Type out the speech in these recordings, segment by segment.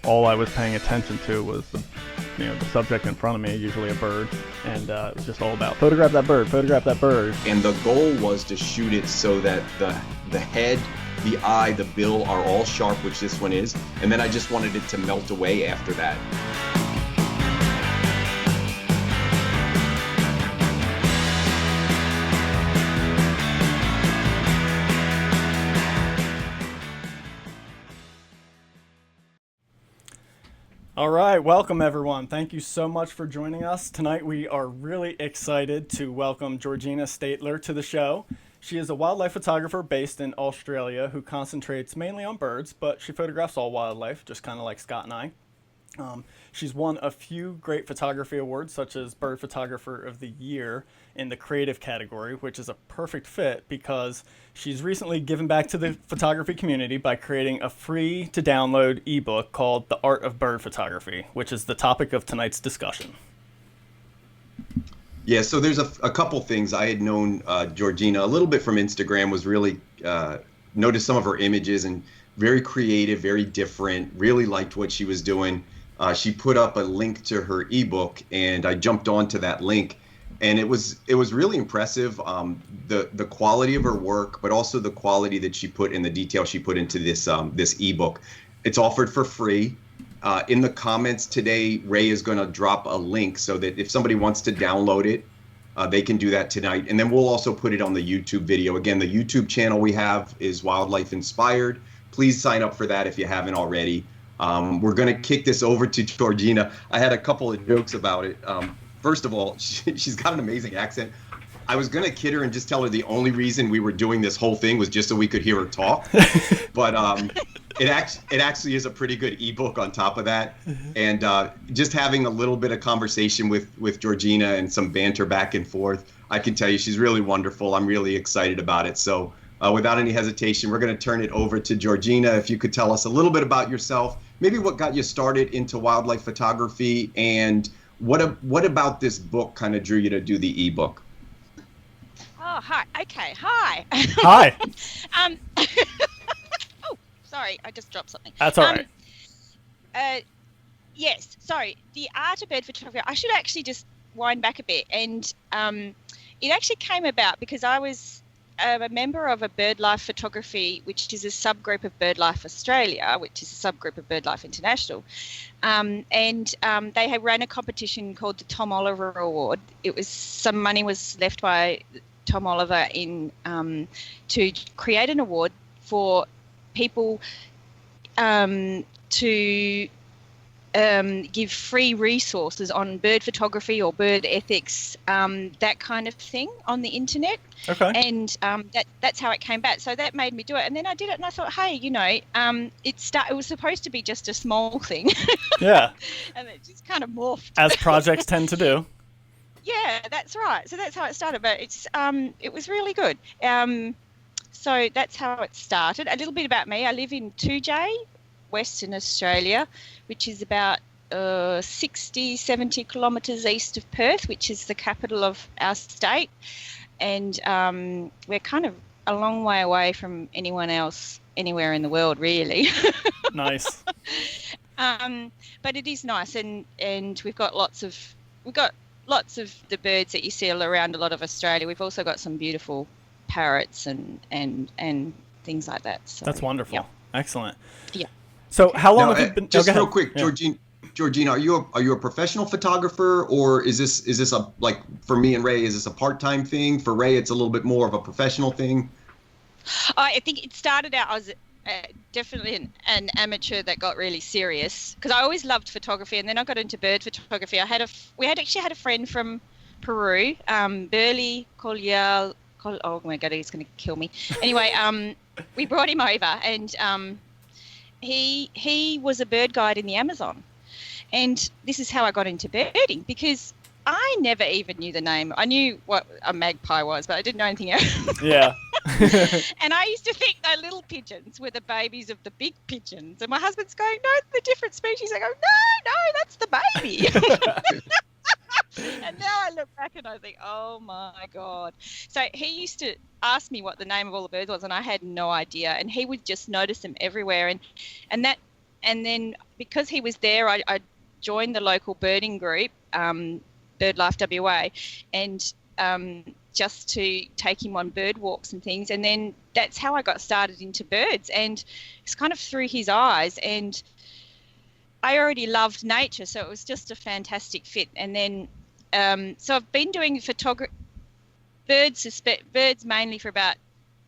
all I was paying attention to was the subject in front of me, usually a bird, and it was just all about photograph that bird, photograph that bird. And the goal was to shoot it so that the head, the eye, the bill are all sharp, which this one is, and then I just wanted it to melt away after that. All right, welcome everyone. Thank you so much for joining us. Tonight we are really excited to welcome Georgina Statler to the show. She is a wildlife photographer based in Australia who concentrates mainly on birds, but she photographs all wildlife, just kind of like Scott and I. She's won a few great photography awards, such as Bird Photographer of the Year in the creative category, which is a perfect fit because she's recently given back to the photography community by creating a free to download ebook called The Art of Bird Photography, which is the topic of tonight's discussion. Yeah, so there's a couple things. I had known Georgina a little bit from Instagram, was really noticed some of her images and very creative, very different, really liked what she was doing. She put up a link to her ebook, and I jumped onto that link, and it was really impressive. The quality of her work, but also the quality that she put in the detail she put into this ebook. It's offered for free. In the comments today, Ray is going to drop a link so that if somebody wants to download it, they can do that tonight. And then we'll also put it on the YouTube video. Again, the YouTube channel we have is Wildlife Inspired. Please sign up for that if you haven't already. We're going to kick this over to Georgina. I had a couple of jokes about it. First of all, she's got an amazing accent. I was going to kid her and just tell her the only reason we were doing this whole thing was just so we could hear her talk. But it actually is a pretty good ebook on top of that. And just having a little bit of conversation with Georgina and some banter back and forth, I can tell you she's really wonderful. I'm really excited about it. So without any hesitation, we're going to turn it over to Georgina. If you could tell us a little bit about yourself, maybe what got you started into wildlife photography, and what about this book kind of drew you to do the ebook? Oh, hi. Okay, hi. Hi. Oh, sorry, I just dropped something. That's all right. Yes, sorry. The art of bird photography, I should actually just wind back a bit. And it actually came about because I was a member of a BirdLife photography, which is a subgroup of BirdLife Australia, which is a subgroup of BirdLife International. And they had ran a competition called the Tom Oliver Award. It was some money was left by Tom Oliver in to create an award for people to give free resources on bird photography or bird ethics, that kind of thing on the internet. Okay. And that's how it came back. So that made me do it. And then I did it and I thought, hey, it was supposed to be just a small thing. Yeah. And it just kind of morphed. As projects tend to do. Yeah, that's right. So that's how it started. But it was really good. So that's how it started. A little bit about me. I live in 2J, Western Australia, which is about 60, 70 kilometres east of Perth, which is the capital of our state. And we're kind of a long way away from anyone else anywhere in the world, really. Nice. But it is nice, and we've got lots of the birds that you see around a lot of Australia. We've also got some beautiful parrots and things like that. So, that's wonderful. Yeah. Excellent. Yeah. So how long have you been? Just real ahead. quick, Yeah. Georgina, are you a professional photographer, or is this a, like for me and Ray, is this a part-time thing? For Ray, it's a little bit more of a professional thing. I think it started out. I was definitely an amateur that got really serious because I always loved photography, and then I got into bird photography. We actually had a friend from Peru, Burley Collier. Oh my God, he's going to kill me. Anyway, we brought him over, and he was a bird guide in the Amazon. And this is how I got into birding, because I never even knew the name. I knew what a magpie was, but I didn't know anything else. Yeah. And I used to think the little pigeons were the babies of the big pigeons. And my husband's going, no, the different species. I go, no, that's the baby. And now I look back and I think, oh my God. So he used to ask me what the name of all the birds was, and I had no idea. And he would just notice them everywhere. And that and then because he was there, I joined the local birding group, BirdLife WA, and just to take him on bird walks and things. And then that's how I got started into birds, and it's kind of through his eyes. And I already loved nature, so it was just a fantastic fit. And then so I've been doing birds mainly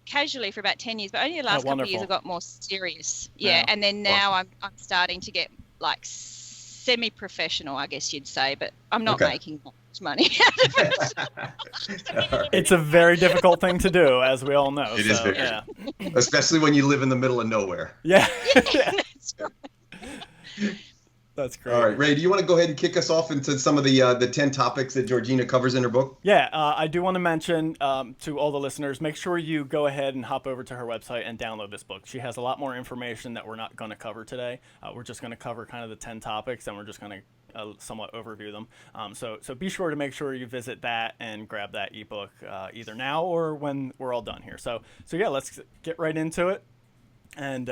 casually for about 10 years, but only the last couple of years I got more serious. Yeah. And then now I'm starting to get like semi-professional, I guess you'd say, but I'm not making much money out of it. It's a very difficult thing to do, as we all know. It is very, especially when you live in the middle of nowhere. Yeah. That's right. That's great. All right, Ray, do you want to go ahead and kick us off into some of the 10 topics that Georgina covers in her book? Yeah, I do want to mention to all the listeners, make sure you go ahead and hop over to her website and download this book. She has a lot more information that we're not going to cover today. We're just going to cover kind of the 10 topics, and we're just going to somewhat overview them. So be sure to make sure you visit that and grab that ebook either now or when we're all done here. So yeah, let's get right into it. And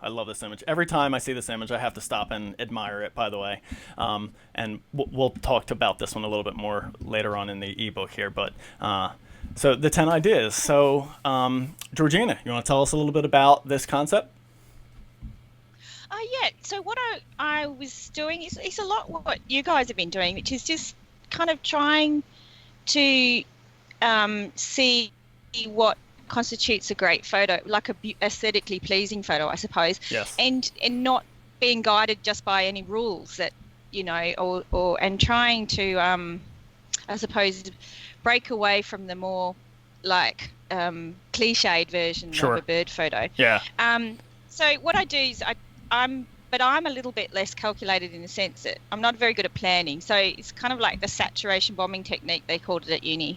I love this image. Every time I see this image, I have to stop and admire it, by the way. And we'll talk about this one a little bit more later on in the ebook here. But so the 10 ideas. So Georgina, you want to tell us a little bit about this concept? Yeah. So what I was doing is a lot what you guys have been doing, which is just kind of trying to see what constitutes a great photo, like a aesthetically pleasing photo, I suppose. Yes. And not being guided just by any rules that, or trying to, I suppose, break away from the more like cliched version of a bird photo. Yeah. So what I do is I'm a little bit less calculated in the sense that I'm not very good at planning. So it's kind of like the saturation bombing technique, they called it at uni,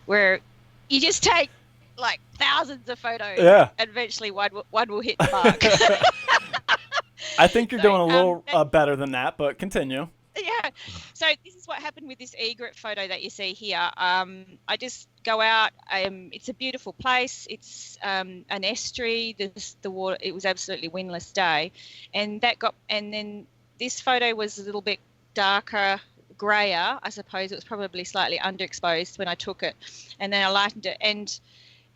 where you just take like thousands of photos, and eventually one will hit the mark. I think you're doing a little better than that, but continue. Yeah. So this is what happened with this egret photo that you see here. I just go out. It's a beautiful place. It's an estuary. The water. It was absolutely windless day, and then this photo was a little bit darker, grayer. I suppose it was probably slightly underexposed when I took it, and then I lightened it, and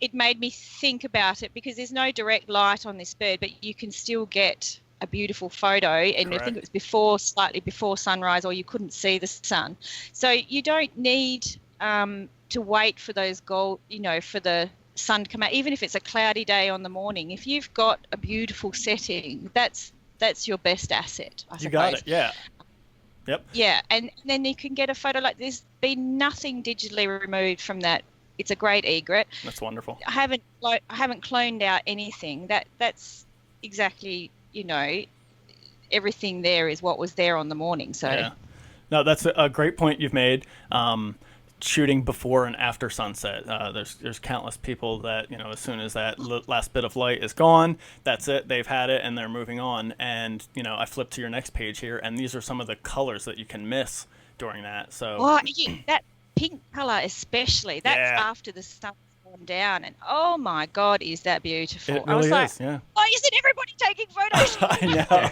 it made me think about it because there's no direct light on this bird, but you can still get a beautiful photo. And I think it was slightly before sunrise, or you couldn't see the sun. So you don't need to wait for those for the sun to come out. Even if it's a cloudy day on the morning, if you've got a beautiful setting, that's your best asset, I suppose. You got it, yeah. Yep. Yeah, and then you can get a photo like this. Been nothing digitally removed from that. It's a great egret. That's wonderful. I haven't cloned out anything. That's exactly, everything there is what was there on the morning. So yeah. No, that's a great point you've made. Shooting before and after sunset. There's countless people that, as soon as that last bit of light is gone, that's it. They've had it and they're moving on. And, I flip to your next page here, and these are some of the colors that you can miss during that. So that pink color especially, that's after the sun's gone down, and oh my God, is that beautiful. It really is, yeah. Why isn't everybody taking photos? I know.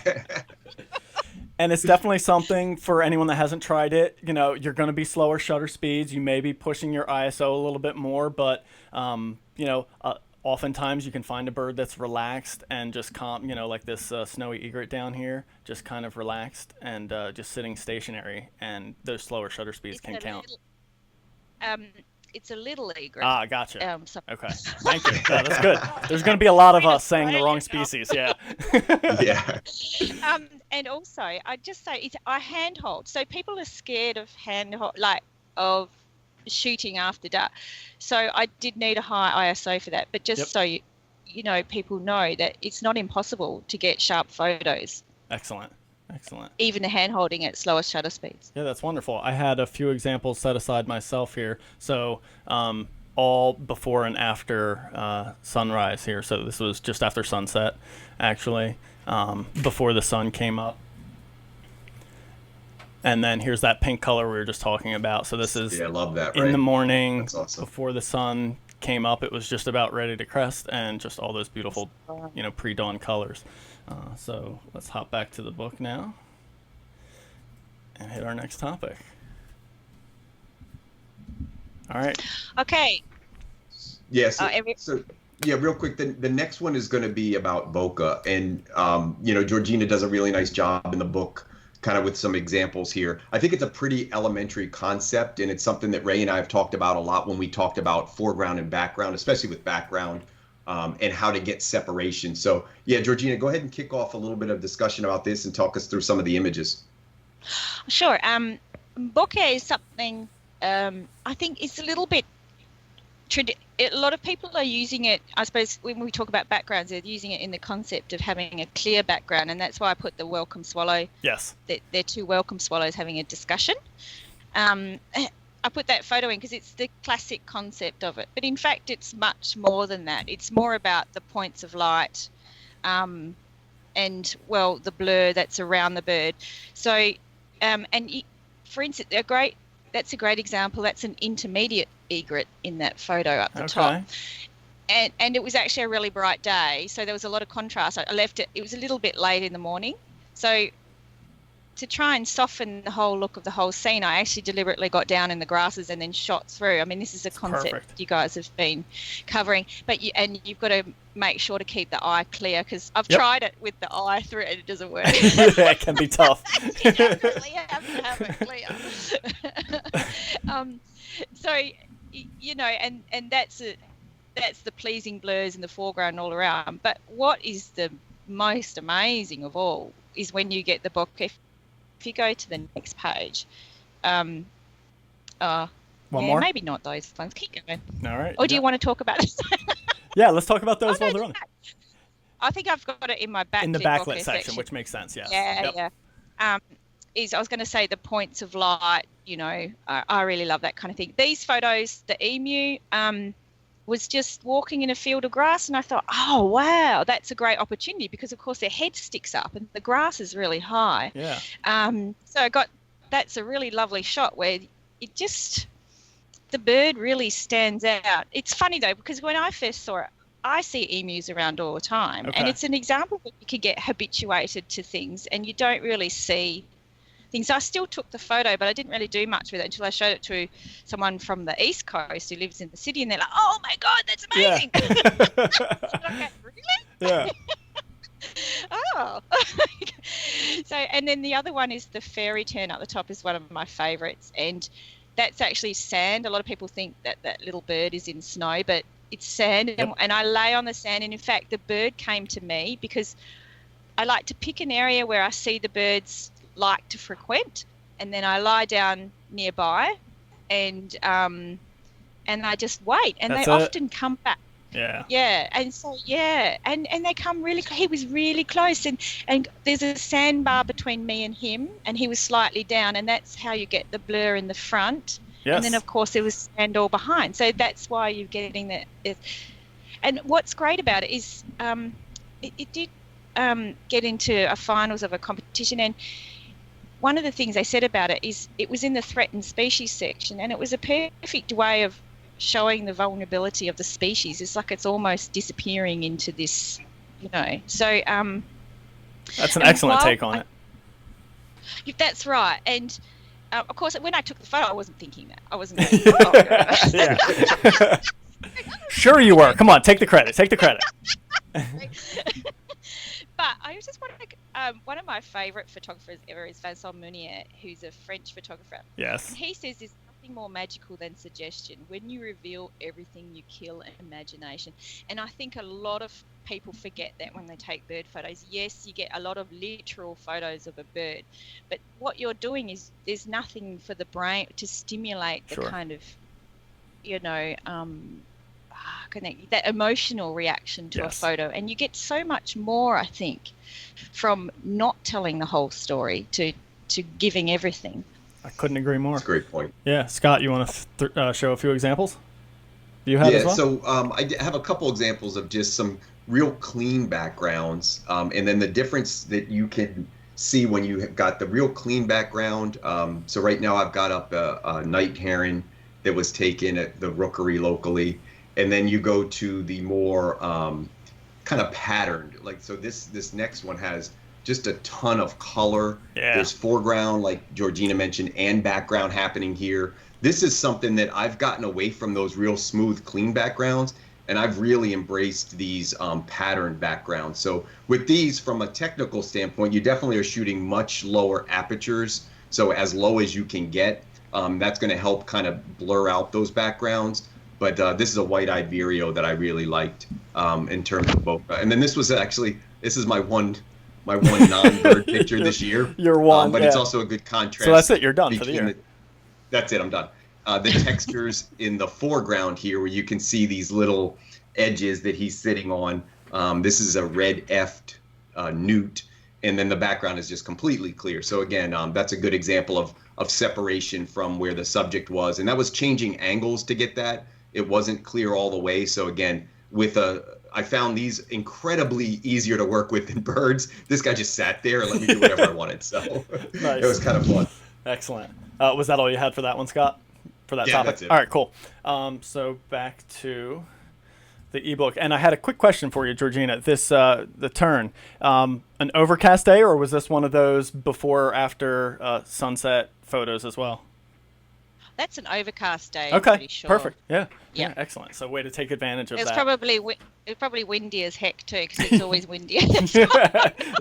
And it's definitely something for anyone that hasn't tried it. You're going to be slower shutter speeds. You may be pushing your ISO a little bit more, but oftentimes you can find a bird that's relaxed and just calm, like this snowy egret down here, just kind of relaxed and just sitting stationary, and those slower shutter speeds can count. It's a little egret. Ah, gotcha. Okay, thank you. Yeah, that's good. There's going to be a lot of us saying the wrong species. Yeah. Yeah. And also, I just say I handhold. So people are scared of handhold, of shooting after dark. So I did need a high ISO for that. But just so people know that it's not impossible to get sharp photos. Excellent. Even hand holding at slower shutter speeds. Yeah, that's wonderful. I had a few examples set aside myself here. So all before and after sunrise here. So this was just after sunset, actually, before the sun came up. And then here's that pink color we were just talking about. So this is I love that, in the morning. That's awesome. Before the sun came up. It was just about ready to crest, and just all those beautiful, pre-dawn colors. So let's hop back to the book now and hit our next topic. All right. Okay. Yeah. So yeah, real quick. The next one is going to be about bokeh, and Georgina does a really nice job in the book, kind of with some examples here. I think it's a pretty elementary concept, and it's something that Ray and I have talked about a lot when we talked about foreground and background, especially with background, and how to get separation. So yeah, Georgina, go ahead and kick off a little bit of discussion about this and talk us through some of the images. Sure. Bokeh is something I think it's a little bit a lot of people are using it, I suppose, when we talk about backgrounds, they're using it in the concept of having a clear background, and that's why I put the welcome swallow. Yes. They're two welcome swallows having a discussion. I put that photo in because it's the classic concept of it, but in fact it's much more than that. It's more about the points of light and, well, the blur that's around the bird. So, for instance, that's a great example. That's an intermediate egret in that photo up the top. And it was actually a really bright day, so there was a lot of contrast. I left it was a little bit late in the morning, so to try and soften the whole look of the whole scene, I actually deliberately got down in the grasses and then shot through. I mean, this is a concept perfect. You guys have been covering, but you've got to make sure to keep the eye clear, because I've tried it with the eye through it and it doesn't work. Yeah, it can be tough. You definitely have to have it clear. So, and that's the pleasing blurs in the foreground all around. But what is the most amazing of all is when you get the bokeh. If you go to the next page, One more? maybe not those ones. Keep going. All right. Or do you want to talk about it? Yeah, let's talk about those while they're on. I think I've got it in my in the backlit section, which makes sense. Yes. Yeah. I was going to say the points of light. I really love that kind of thing. These photos, the emu was just walking in a field of grass, and I thought, oh wow, that's a great opportunity, because of course their head sticks up and the grass is really high. Yeah. So that's a really lovely shot where the bird really stands out. It's funny though, because when I first saw it, I see emus around all the time, and it's an example that you can get habituated to things and you don't really see things. I still took the photo, but I didn't really do much with it until I showed it to someone from the East Coast who lives in the city, and they're like, oh my God, that's amazing. Yeah. Really? Yeah. Oh. So, and then the other one is the fairy tern up the top is one of my favorites, and that's actually sand. A lot of people think that little bird is in snow, but it's sand. Yep. And I lay on the sand, and in fact the bird came to me because I like to pick an area where I see the birds like to frequent, and then I lie down nearby and I just wait, and they often come back. And they come really he was really close, and there's a sandbar between me and him, and he was slightly down, and that's how you get the blur in the front. And then of course there was sand all behind, so that's why you're getting that. And what's great about it is it did get into a finals of a competition, and one of the things they said about it is it was in the threatened species section, and it was a perfect way of showing the vulnerability of the species. It's like it's almost disappearing into this, So that's an excellent take on it. That's right. And of course, when I took the photo, I wasn't thinking that. I wasn't going, Sure you were. Come on, take the credit. But I just want to one of my favourite photographers ever is Vincent Munier, who's a French photographer. Yes. He says there's nothing more magical than suggestion. When you reveal everything, you kill imagination. And I think a lot of people forget that when they take bird photos. Yes, you get a lot of literal photos of a bird, but what you're doing is there's nothing for the brain to stimulate the kind of, that emotional reaction to a photo, and you get so much more, I think, from not telling the whole story to giving everything. I couldn't agree more. That's a great point. Yeah, Scott, you want to show a few examples? Do you have as well? So I have a couple examples of just some real clean backgrounds, and then the difference that you can see when you have got the real clean background. So right now I've got up a night heron that was taken at the rookery locally. And then you go to the more kind of patterned. Like, so this next one has just a ton of color. Yeah. There's foreground, like Georgina mentioned, and background happening here. This is something that I've gotten away from those real smooth, clean backgrounds, and I've really embraced these patterned backgrounds. So with these, from a technical standpoint, you definitely are shooting much lower apertures. So as low as you can get, that's going to help kind of blur out those backgrounds. But this is a white-eyed vireo that I really liked in terms of both. And then this is my one non-bird picture this year. Your one, but it's also a good contrast. So that's it. You're done for the year. That's it. I'm done. The textures in the foreground here, where you can see these little edges that he's sitting on. This is a red effed newt, and then the background is just completely clear. So again, that's a good example of separation from where the subject was, and that was changing angles to get that. It wasn't clear all the way. So again, I found these incredibly easier to work with than birds. This guy just sat there and let me do whatever I wanted. So nice. It was kind of fun. Excellent. Was that all you had for that one, Scott? For that topic? That's it. All right, cool. So back to the ebook, and I had a quick question for you, Georgina. This the turn, an overcast day, or was this one of those before or after sunset photos as well? That's an overcast day. Okay, I'm pretty sure. perfect. Yeah, Yeah. excellent. So way to take advantage of It's that. probably windy as heck too, because it's always windy. Is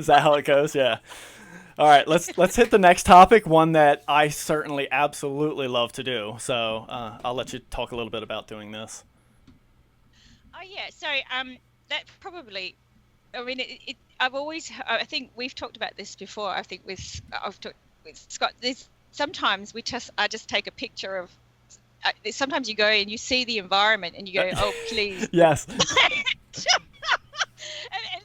that how it goes? Yeah. All right, let's hit the next topic, one that I certainly absolutely love to do. So I'll let you talk a little bit about doing this. Oh yeah, so that probably, I mean, I think we've talked about this before. I think I've talked with Scott. Sometimes I just take a picture of. Sometimes you go and you see the environment and you go, oh please. Yes. And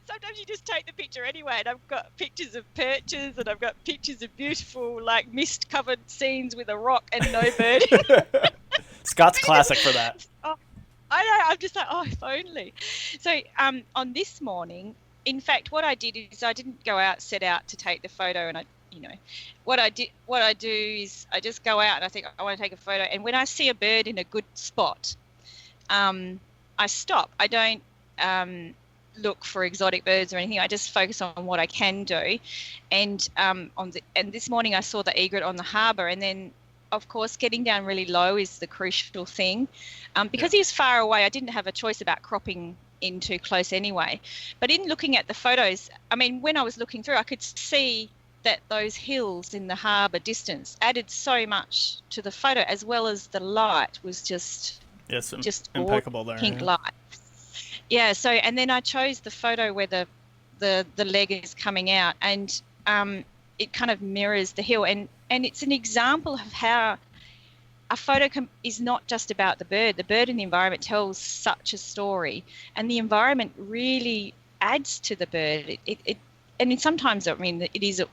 sometimes you just take the picture anyway, and I've got pictures of perches, and I've got pictures of beautiful, like, mist-covered scenes with a rock and no bird. Scott's classic for that. Oh, I know, I'm just like, oh, if only. So on this morning, in fact, what I did is I didn't set out to take the photo, and what I do is I just go out and I think I want to take a photo, and when I see a bird in a good spot, I stop. I don't look for exotic birds or anything. I just focus on what I can do, and this morning I saw the egret on the harbour, and then of course getting down really low is the crucial thing. Because he was far away, I didn't have a choice about cropping in too close anyway. But in looking at the photos, I mean, when I was looking through, I could see that those hills in the harbour distance added so much to the photo, as well as the light was just impeccable there. Pink light. Yeah, so, and then I chose the photo where the leg is coming out, and it kind of mirrors the hill, and it's an example of how a photo is not just about the bird. The bird and the environment tells such a story, and the environment really adds to the bird. And sometimes, I mean, it is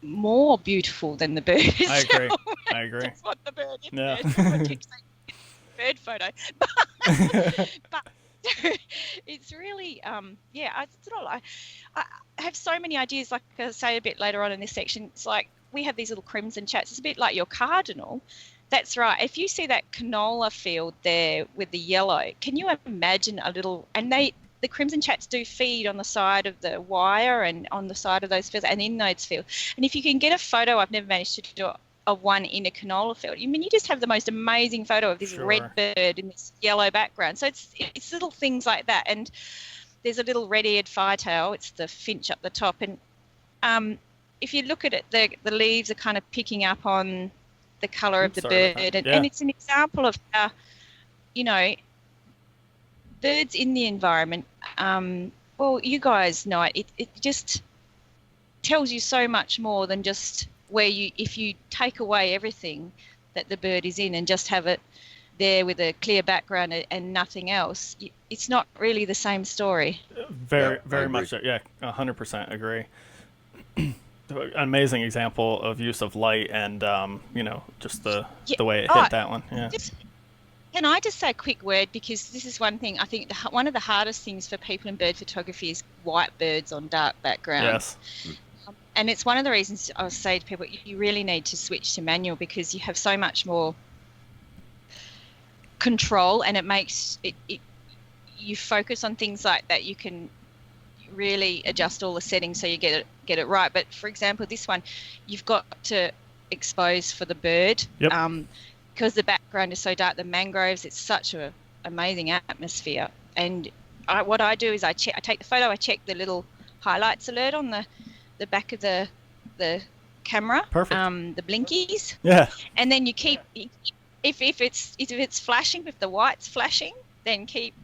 more beautiful than the bird. I agree. That's what the bird is. Yeah. I keep saying bird photo, but it's really I have so many ideas. Like I say a bit later on in this section, it's like we have these little crimson chats. It's a bit like your cardinal. That's right. If you see that canola field there with the yellow, can you imagine a little? And the crimson chats do feed on the side of the wire and on the side of those fields and in those fields. And if you can get a photo, I've never managed to do it, of one in a canola field. I mean, you just have the most amazing photo of this red bird in this yellow background. So it's little things like that. And there's a little red-eared firetail. It's the finch up the top. And if you look at it, the leaves are kind of picking up on the colour of the bird. And it's an example of how, birds in the environment, well, you guys know it. It just tells you so much more than just if you take away everything that the bird is in and just have it there with a clear background and nothing else, it's not really the same story. Very much so. Yeah, 100% agree. Amazing example of use of light and just the way it hit that one. Yeah. Can I just say a quick word, because this is one thing I think one of the hardest things for people in bird photography is white birds on dark backgrounds. Yes. And it's one of the reasons I say to people, you really need to switch to manual, because you have so much more control, and it makes it you focus on things like that. You can really adjust all the settings so you get it right. But for example, this one, you've got to expose for the bird. Yep. Because the background is so dark, the mangroves, it's such an amazing atmosphere. And what I do is I take the photo, I check the little highlights alert on the back of the camera. Perfect. The blinkies. Yeah. And then you keep if it's flashing, if the white's flashing, then keep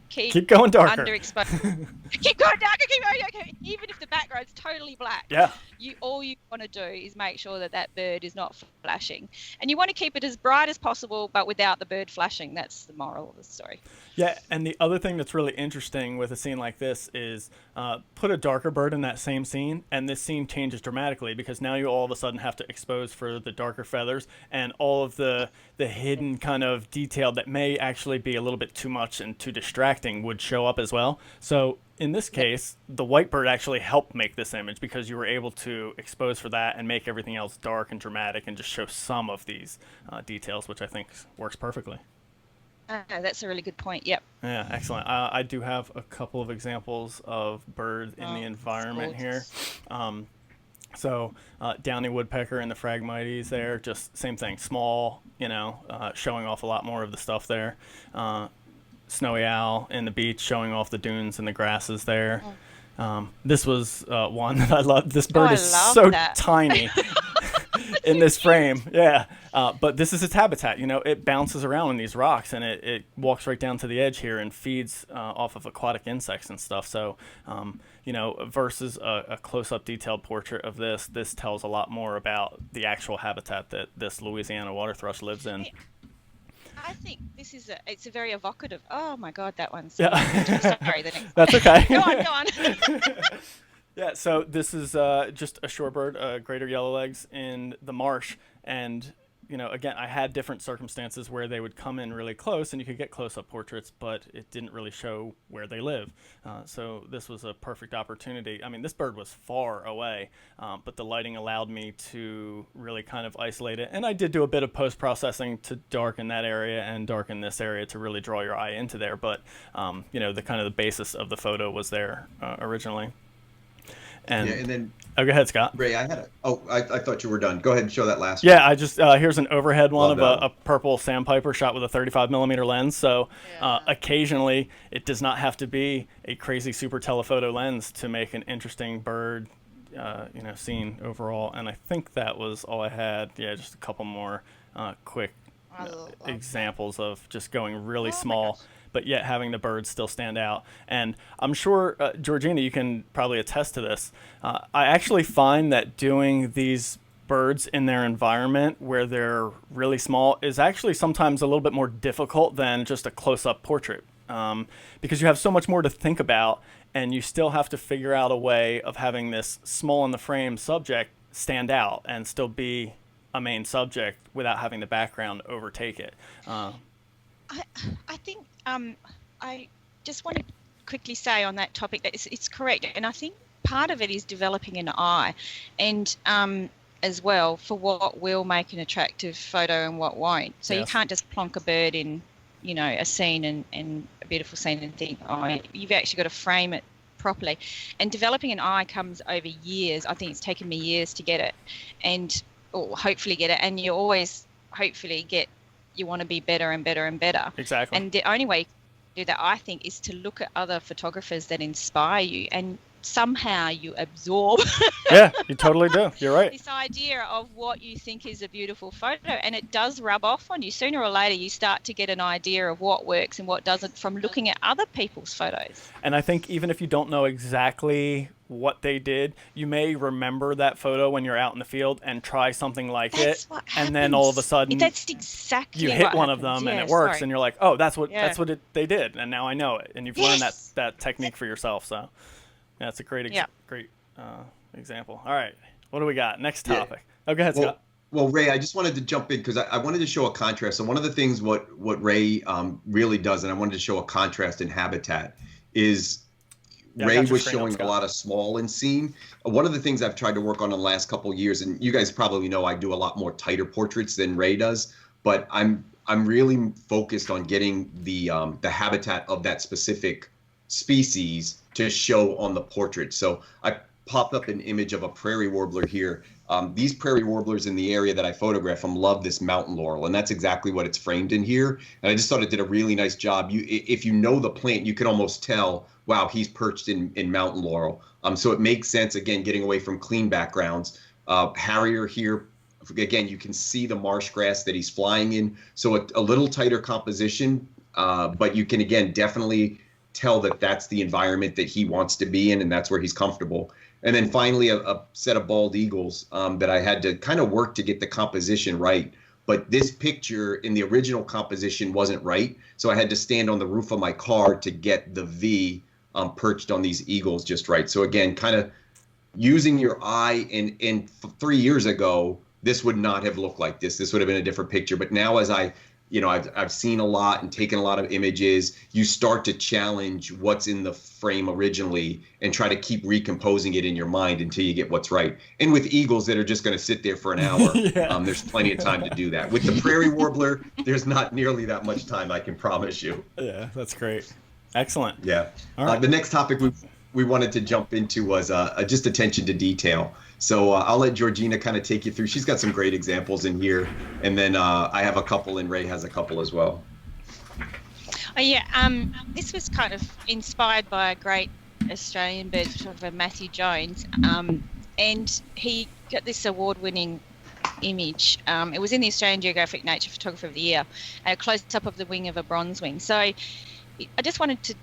going darker. Underexposed. Keep going darker. Keep going darker. Even if the background's totally black. Yeah. All you want to do is make sure that bird is not flashing, and you want to keep it as bright as possible, but without the bird flashing. That's the moral of the story. Yeah, and the other thing that's really interesting with a scene like this is put a darker bird in that same scene, and this scene changes dramatically because now you all of a sudden have to expose for the darker feathers and all of the hidden kind of detail that may actually be a little bit too much and too distracting would show up as well. So in this case, the white bird actually helped make this image because you were able to expose for that and make everything else dark and dramatic and just show some of these details, which I think works perfectly. That's a really good point. Yep. Yeah, excellent. I do have a couple of examples of birds in the environment here. So downy woodpecker and the Phragmites there, just same thing, small, showing off a lot more of the stuff there. Snowy owl in the beach, showing off the dunes and the grasses there. This was one that I love. This bird is so tiny in this frame. Yeah. But this is its habitat. It bounces around in these rocks and it walks right down to the edge here and feeds off of aquatic insects and stuff. So, versus a close-up detailed portrait of this tells a lot more about the actual habitat that this Louisiana water thrush lives in. I think this is it's a very evocative. Oh my God, that one's. Yeah. Sorry, the next. That's okay. Go on. Yeah, so this is just a shorebird, greater yellowlegs in the marsh, and again, I had different circumstances where they would come in really close, and you could get close-up portraits, but it didn't really show where they live. So this was a perfect opportunity. I mean, this bird was far away, but the lighting allowed me to really kind of isolate it, and I did do a bit of post-processing to darken that area and darken this area to really draw your eye into there. But the kind of the basis of the photo was there originally. And then go ahead, Scott. Ray, I thought you were done. Go ahead and show that last one. Yeah, I just here's an overhead one of a purple Sandpiper shot with a 35mm lens. So occasionally it does not have to be a crazy super telephoto lens to make an interesting bird scene overall. And I think that was all I had. Yeah, just a couple more quick examples of just going really small, but yet having the birds still stand out. And I'm sure, Georgina, you can probably attest to this. I actually find that doing these birds in their environment where they're really small is actually sometimes a little bit more difficult than just a close-up portrait, because you have so much more to think about, and you still have to figure out a way of having this small in the frame subject stand out and still be a main subject without having the background overtake it. I think I just want to quickly say on that topic that it's correct, and I think part of it is developing an eye, and as well for what will make an attractive photo and what won't. So you can't just plonk a bird in, a scene and a beautiful scene and think, oh, you've actually got to frame it properly. And developing an eye comes over years. I think it's taken me years to get it, or hopefully get it, and you always hopefully you want to be better and better and better. Exactly. And the only way to do that, I think, is to look at other photographers that inspire you, and somehow you absorb yeah, you totally do. You're right. this idea of what you think is a beautiful photo, and it does rub off on you. Sooner or later you start to get an idea of what works and what doesn't from looking at other people's photos. And I think even if you don't know exactly what they did, you may remember that photo when you're out in the field and try something like That's it, what happens. and then all of a sudden that's exactly you hit what one happens. of them and Yeah, it works, sorry. and you're like, oh, that's what they did, and now I know it, and you've learned Yes. that technique for yourself. So yeah, it's a great example. All right, what do we got? Next topic. Oh, go ahead, Scott. Well, Ray, I just wanted to jump in because I wanted to show a contrast. So one of the things what Ray really does, and I wanted to show a contrast in habitat, is Ray was showing a lot of small in scene. One of the things I've tried to work on in the last couple of years, and you guys probably know I do a lot more tighter portraits than Ray does, but I'm really focused on getting the habitat of that specific species to show on the portrait. So I popped up an image of a prairie warbler here. These prairie warblers in the area that I photograph them love this mountain laurel, and that's exactly what it's framed in here. And I just thought it did a really nice job. If you know the plant, you can almost tell, wow, he's perched in mountain laurel. So it makes sense, again, getting away from clean backgrounds. Harrier here, again, you can see the marsh grass that he's flying in. So a little tighter composition, but you can, again, definitely tell that that's the environment that he wants to be in, and that's where he's comfortable. And then finally, a set of bald eagles that I had to kind of work to get the composition right. But this picture in the original composition wasn't right. So I had to stand on the roof of my car to get the V perched on these eagles just right. So again, kind of using your eye. And 3 years ago, this would not have looked like this. This would have been a different picture. But now as I've seen a lot and taken a lot of images, you start to challenge what's in the frame originally and try to keep recomposing it in your mind until you get what's right. And with eagles that are just going to sit there for an hour, there's plenty of time to do that. With the prairie warbler, there's not nearly that much time, I can promise you. Yeah, that's great. Excellent. Yeah. All right. The next topic we wanted to jump into was just attention to detail. So I'll let Georgina kind of take you through. She's got some great examples in here. And then I have a couple, and Ray has a couple as well. Oh, yeah. This was kind of inspired by a great Australian bird photographer, Matthew Jones. And he got this award-winning image. It was in the Australian Geographic Nature Photographer of the Year, a close-up of the wing of a bronzewing. So I just wanted to...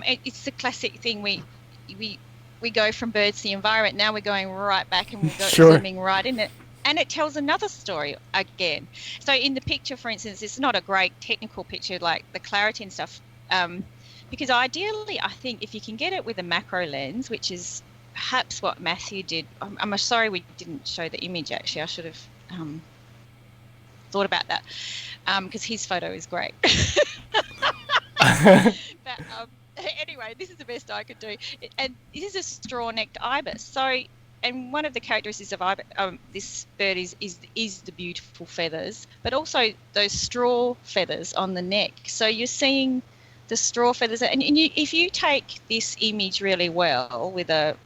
it's the classic thing. We go from birds to the environment. Now we're going right back and we're zooming right in it. And it tells another story again. So in the picture, for instance, it's not a great technical picture like the clarity and stuff. Because ideally, I think if you can get it with a macro lens, which is perhaps what Matthew did. I'm sorry we didn't show the image, actually. I should have thought about that because his photo is great. But, anyway, this is the best I could do. And this is a straw-necked ibis. So, and one of the characteristics of this bird is the beautiful feathers, but also those straw feathers on the neck. So you're seeing the straw feathers, and if you take this image really well with a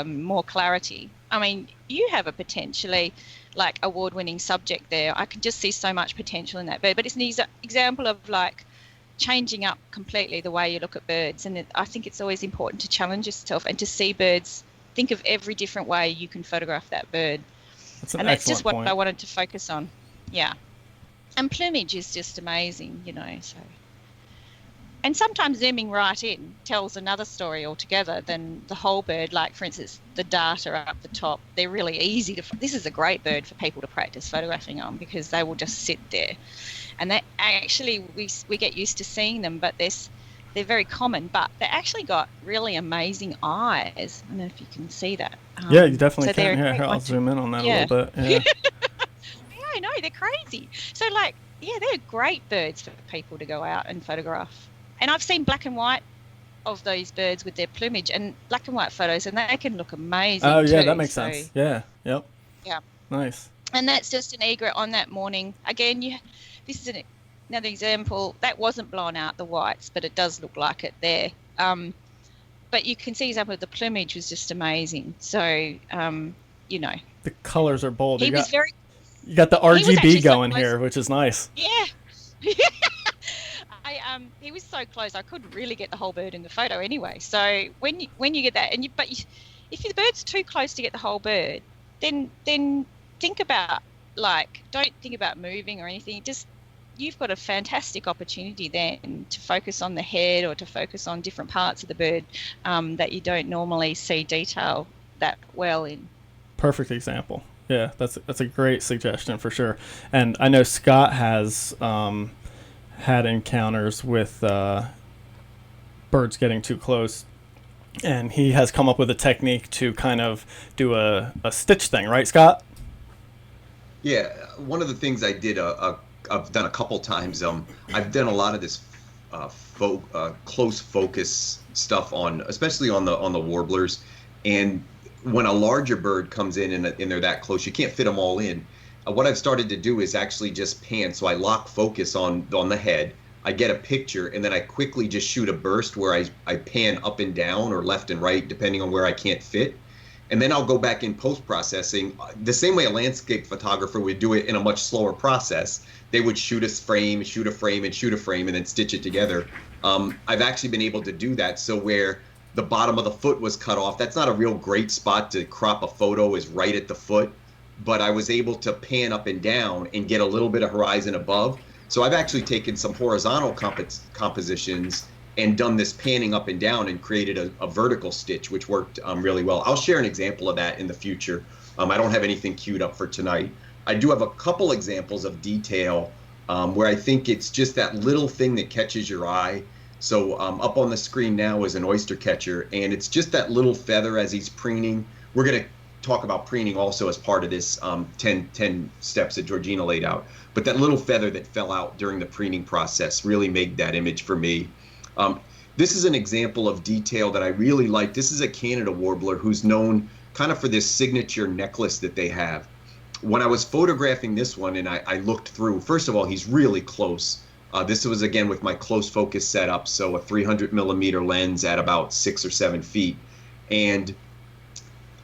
more clarity, I mean, you have a potentially like award-winning subject there. I can just see so much potential in that bird. But it's an example of like changing up completely the way you look at birds. And I think it's always important to challenge yourself and to see birds, think of every different way you can photograph that bird. That's just what I wanted to focus on. Yeah. And plumage is just amazing, you know, so. And sometimes zooming right in tells another story altogether than the whole bird. Like, for instance, the darter up the top, they're really easy to... This is a great bird for people to practice photographing on because they will just sit there. And that actually, we get used to seeing them, but they're very common. But they actually got really amazing eyes. I don't know if you can see that. Yeah, you definitely can. Here, I'll zoom in on that a little bit. Yeah. Yeah, I know, they're crazy. So, like, yeah, they're great birds for people to go out and photograph. And I've seen black and white of those birds with their plumage and black and white photos, and they can look amazing. Oh, yeah, that makes sense. Yeah, yep. Yeah. Nice. And that's just an egret on that morning. Again, this is another example. That wasn't blown out, the whites, but it does look like it there. But you can see example the plumage was just amazing. So, you know. The colors are bold. You got the RGB going here, which is nice. Yeah. He was so close, I couldn't really get the whole bird in the photo anyway. So when you get that, if the bird's too close to get the whole bird, then think about, like, don't think about moving or anything. Just, you've got a fantastic opportunity then to focus on the head or to focus on different parts of the bird that you don't normally see detail that well in. Perfect example. Yeah, that's a great suggestion for sure. And I know Scott has had encounters with birds getting too close, and he has come up with a technique to kind of do a stitch thing, right, Scott? Yeah, one of the things I did, I've done a couple times. I've done a lot of this close focus stuff especially on the warblers, and when a larger bird comes in and they're that close, you can't fit them all in. What I've started to do is actually just pan. So I lock focus on the head. I get a picture, and then I quickly just shoot a burst where I pan up and down or left and right, depending on where I can't fit. And then I'll go back in post-processing the same way a landscape photographer would do it in a much slower process. They would shoot a frame, shoot a frame, and shoot a frame, and then stitch it together. I've actually been able to do that. So where the bottom of the foot was cut off, that's not a real great spot to crop a photo, is right at the foot. But I was able to pan up and down and get a little bit of horizon above. So I've actually taken some horizontal compositions and done this panning up and down and created a vertical stitch, which worked really well. I'll share an example of that in the future. I don't have anything queued up for tonight. I do have a couple examples of detail where I think it's just that little thing that catches your eye. So up on the screen now is an oyster catcher, and it's just that little feather as he's preening. We're going to talk about preening also as part of this 10 steps that Georgina laid out. But that little feather that fell out during the preening process really made that image for me. This is an example of detail that I really like. This is a Canada warbler who's known kind of for this signature necklace that they have. When I was photographing this one and I looked through, first of all, he's really close. This was, again, with my close focus setup, so a 300 millimeter lens at about 6 or 7 feet. And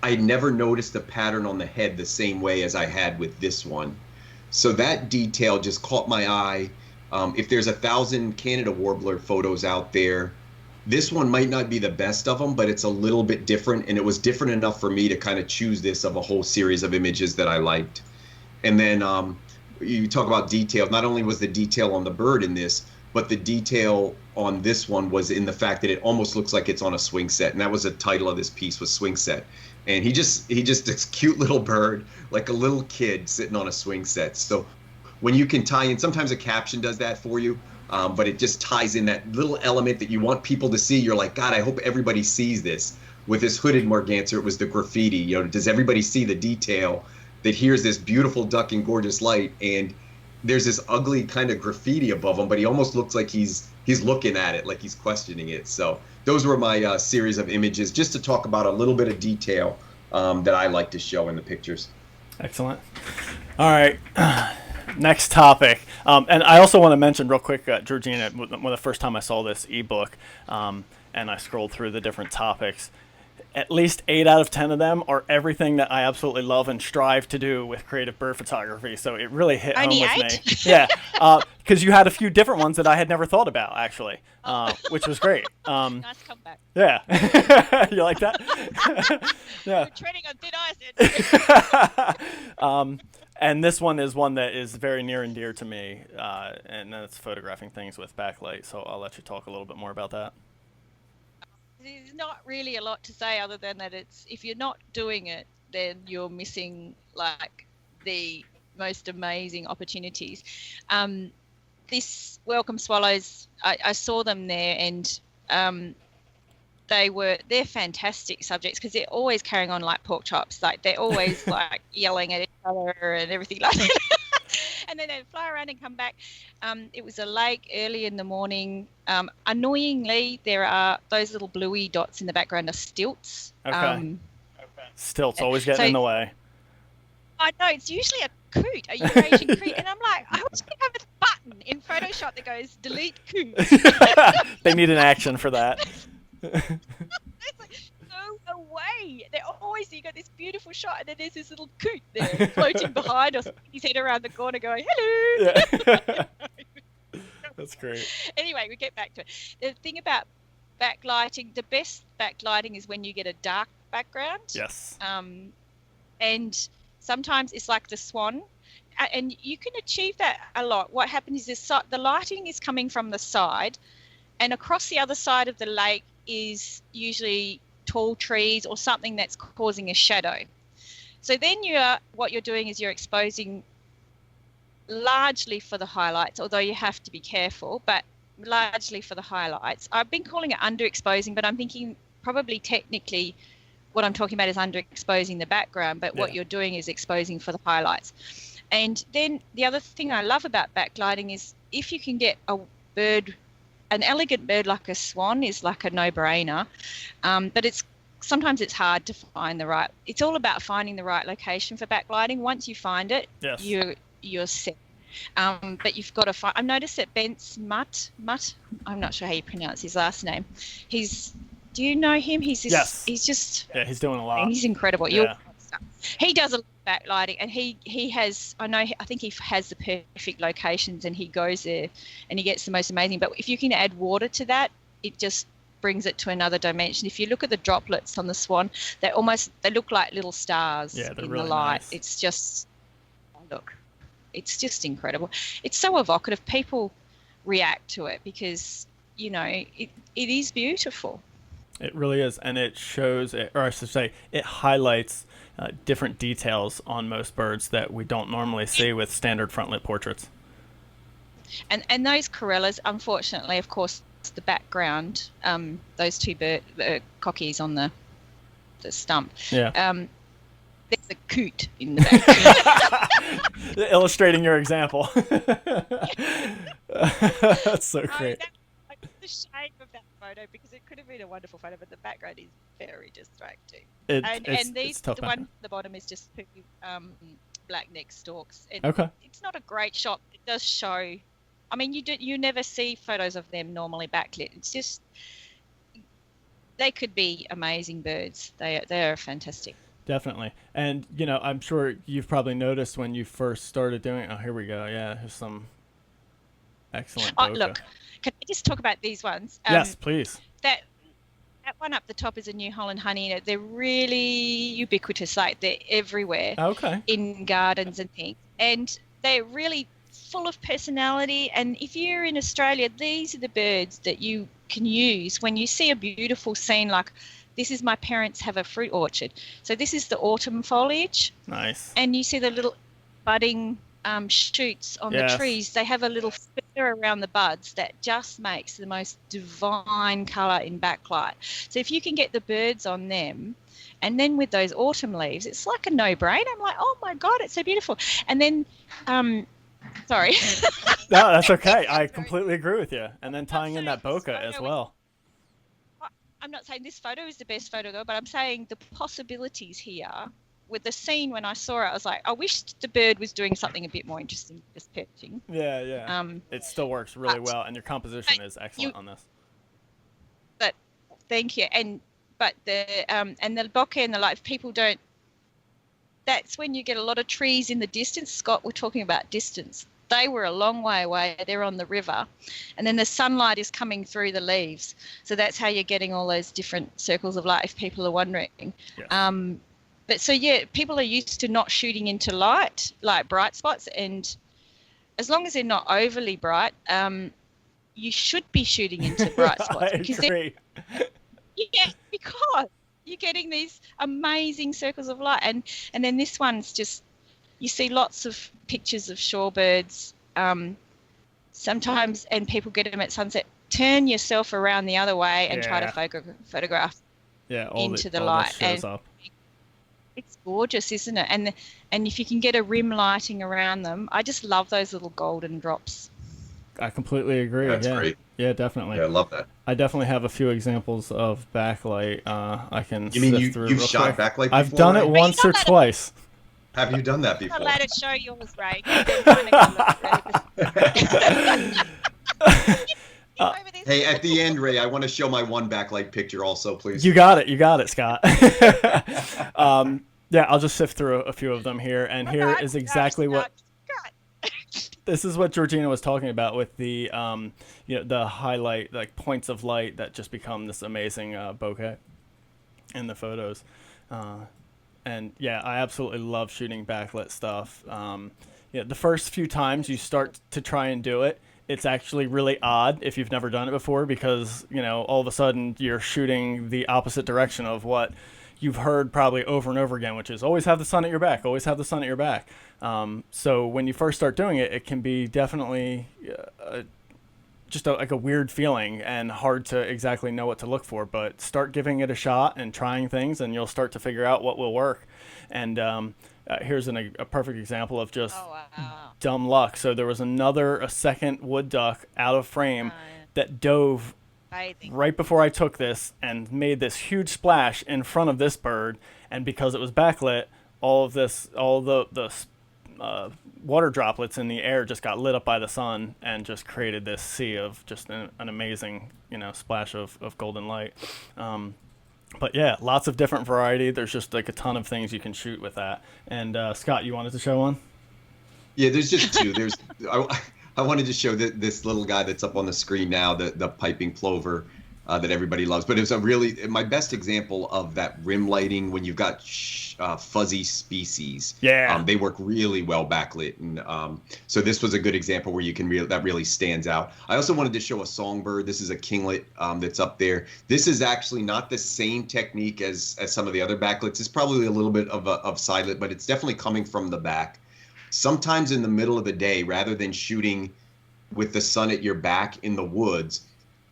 I never noticed the pattern on the head the same way as I had with this one. So that detail just caught my eye. If there's 1,000 Canada warbler photos out there, this one might not be the best of them, but it's a little bit different, and it was different enough for me to kind of choose this of a whole series of images that I liked. And then you talk about detail. Not only was the detail on the bird in this, but the detail on this one was in the fact that it almost looks like it's on a swing set, and that was the title of this piece, was swing set. And he just this cute little bird, like a little kid sitting on a swing set. So when you can tie in, sometimes a caption does that for you, but it just ties in that little element that you want people to see. You're like, God, I hope everybody sees this. With this hooded merganser, it was the graffiti. You know, does everybody see the detail that here's this beautiful duck in gorgeous light, and there's this ugly kind of graffiti above him, but he almost looks like he's looking at it, like he's questioning it. So those were my series of images, just to talk about a little bit of detail that I like to show in the pictures. Excellent. All right. Next topic. And I also want to mention real quick, Georgina, when the first time I saw this ebook and I scrolled through the different topics, at least 8 out of 10 of them are everything that I absolutely love and strive to do with creative bird photography. So it really hit home with me. Yeah, because you had a few different ones that I had never thought about, actually, which was great. Nice comeback. Yeah. You like that? Yeah. We're treading on thin ice. And this one is one that is very near and dear to me, and that's photographing things with backlight. So I'll let you talk a little bit more about that. There's not really a lot to say other than that if you're not doing it, then you're missing like the most amazing opportunities. This Welcome Swallows, I saw them there, and they're fantastic subjects because they're always carrying on like pork chops. Like they're always like yelling at each other and everything like that. And then they'd fly around and come back. It was a lake early in the morning. Annoyingly, there are those little bluey dots in the background are stilts. Okay. Stilts always getting in the way. I know, it's usually a coot, a Eurasian coot. And I'm like, I wish we have a button in Photoshop that goes delete coot. They need an action for that. It's like, go away. They're always, you got this beautiful shot, and then there's this little coot there floating behind or sticking his head around the corner going, hello. Yeah. That's great. Anyway, we get back to it. The thing about backlighting, the best backlighting is when you get a dark background. Yes. And sometimes it's like the swan, and you can achieve that a lot. What happens is the lighting is coming from the side, and across the other side of the lake is usually tall trees or something that's causing a shadow. So then what you're doing is you're exposing largely for the highlights, although you have to be careful, but largely for the highlights. I've been calling it underexposing, but I'm thinking probably technically what I'm talking about is underexposing the background, but what you're doing is exposing for the highlights. And then the other thing I love about backlighting is if you can get a bird, an elegant bird like a swan is like a no-brainer, but sometimes it's hard to find it's all about finding the right location for backlighting. Once you find it, you're set. But you've got to find. I've noticed that Bence Mutt. I'm not sure how you pronounce his last name. Do you know him? He's this, Yes. He's just. Yeah, he's doing a lot. He's incredible. Yeah. He does a lot of backlighting, and he has. I think he has the perfect locations, and he goes there, and he gets the most amazing. But if you can add water to that, it just brings it to another dimension. If you look at the droplets on the Swan, they look like little stars in really the light. nice. It's just it's just incredible. It's so evocative. People react to it because it is beautiful. It really is, and it shows, or I should say, it highlights different details on most birds that we don't normally see with standard front-lit portraits. And those corellas, unfortunately, of course, the background, those two cockies on the stump. Yeah. There's a coot in the background. Illustrating your example. That's so great. The shame of that photo, because it could have been a wonderful photo, but the background is very distracting. It's tough. The one at the bottom is just black neck stalks. Okay. It's not a great shot. It does show. I mean, you never see photos of them normally backlit. It's just they could be amazing birds. They are fantastic. Definitely. And I'm sure you've probably noticed when you first started doing it. Oh, here we go. Yeah, there's some excellent bokeh. Look, can I just talk about these ones? Yes, please. That one up the top is a New Holland honey. They're really ubiquitous. Like, they're everywhere. Okay. In gardens and things. And they're really full of personality. And if you're in Australia, these are the birds that you can use when you see a beautiful scene like this is my parents have a fruit orchard. So this is the autumn foliage. Nice. And you see the little budding shoots on the trees. They have a little fur around the buds that just makes the most divine colour in backlight. So if you can get the birds on them, and then with those autumn leaves, it's like a no-brainer. I'm like, oh my God, it's so beautiful. And then, sorry. No, that's okay. I completely agree with you. And then tying in that bokeh as well. I'm not saying this photo is the best photo though, but I'm saying the possibilities here with the scene. When I saw it, I was like, I wish the bird was doing something a bit more interesting than just perching. Yeah. It still works really well, and your composition is excellent on this. But thank you. But the bokeh and the light, people don't. That's when you get a lot of trees in the distance. Scott, we're talking about distance. They were a long way away. They're on the river. And then the sunlight is coming through the leaves. So that's how you're getting all those different circles of light, if people are wondering. Yes. But so, people are used to not shooting into light, like bright spots. And as long as they're not overly bright, you should be shooting into bright spots. I agree. Yeah, because you're getting these amazing circles of light. And then this one's just, you see lots of pictures of shorebirds sometimes, and people get them at sunset. Turn yourself around the other way and try to photograph into the light. Shows up. It's gorgeous, isn't it? And if you can get a rim lighting around them, I just love those little golden drops. I completely agree. That's great. Yeah, definitely. Yeah, I love that. I definitely have a few examples of backlight. I can. You mean sift through you've real shot quick. backlight before? I've done it once or twice. Have you done that before? I'll let it show yours, Ray. Hey, at the end, Ray, I want to show my one backlight picture also, please. You got it, Scott. Yeah, I'll just sift through a few of them here, and here is exactly what. This is what Georgina was talking about with the, the highlight, like points of light that just become this amazing bokeh in the photos. And yeah, I absolutely love shooting backlit stuff. The first few times you start to try and do it, it's actually really odd if you've never done it before, because, all of a sudden you're shooting the opposite direction of what you've heard probably over and over again, which is always have the sun at your back, always have the sun at your back. So when you first start doing it, it can be definitely just like a weird feeling and hard to exactly know what to look for, but start giving it a shot and trying things, and you'll start to figure out what will work. And here's a perfect example of just dumb luck. So there was a second wood duck out of frame that dove right before I took this and made this huge splash in front of this bird. And because it was backlit, all the water droplets in the air just got lit up by the sun and just created this sea of just an amazing, splash of golden light. But yeah, lots of different variety. There's just like a ton of things you can shoot with that. And Scott, you wanted to show one? Yeah, there's just two. I wanted to show this little guy that's up on the screen now, the piping plover that everybody loves. But it's my best example of that rim lighting when you've got fuzzy species. Yeah. They work really well backlit. And so this was a good example where you can that really stands out. I also wanted to show a songbird. This is a kinglet that's up there. This is actually not the same technique as some of the other backlits. It's probably a little bit of sidelit, but it's definitely coming from the back. Sometimes in the middle of the day, rather than shooting with the sun at your back in the woods,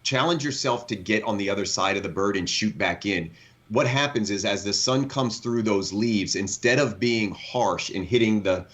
challenge yourself to get on the other side of the bird and shoot back in. What happens is as the sun comes through those leaves, instead of being harsh and hitting the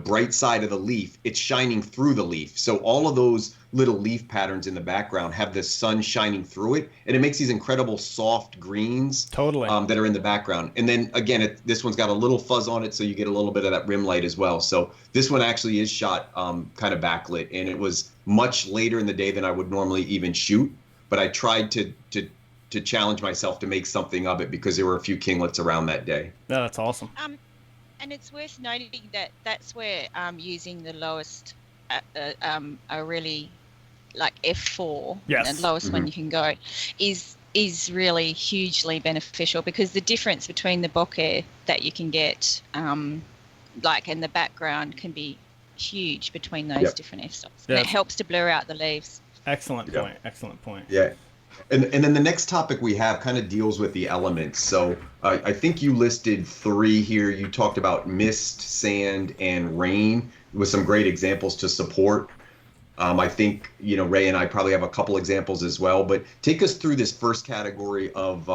bright side of the leaf, it's shining through the leaf. So all of those little leaf patterns in the background have the sun shining through it, and it makes these incredible soft greens totally that are in the background. And then again, this one's got a little fuzz on it, so you get a little bit of that rim light as well. So this one actually is shot kind of backlit, and it was much later in the day than I would normally even shoot, but I tried to challenge myself to make something of it because there were a few kinglets around that day. Yeah, that's awesome. And it's worth noting that that's where using the lowest, a really like F4, yes, the lowest one you can go, is really hugely beneficial, because the difference between the bokeh that you can get, and the background can be huge between those different f-stops. And it helps to blur out the leaves. Excellent point. Excellent point. Yeah. And then the next topic we have kind of deals with the elements. So I think you listed 3 here. You talked about mist, sand, and rain with some great examples to support. I think, Ray and I probably have a couple examples as well. But take us through this first category of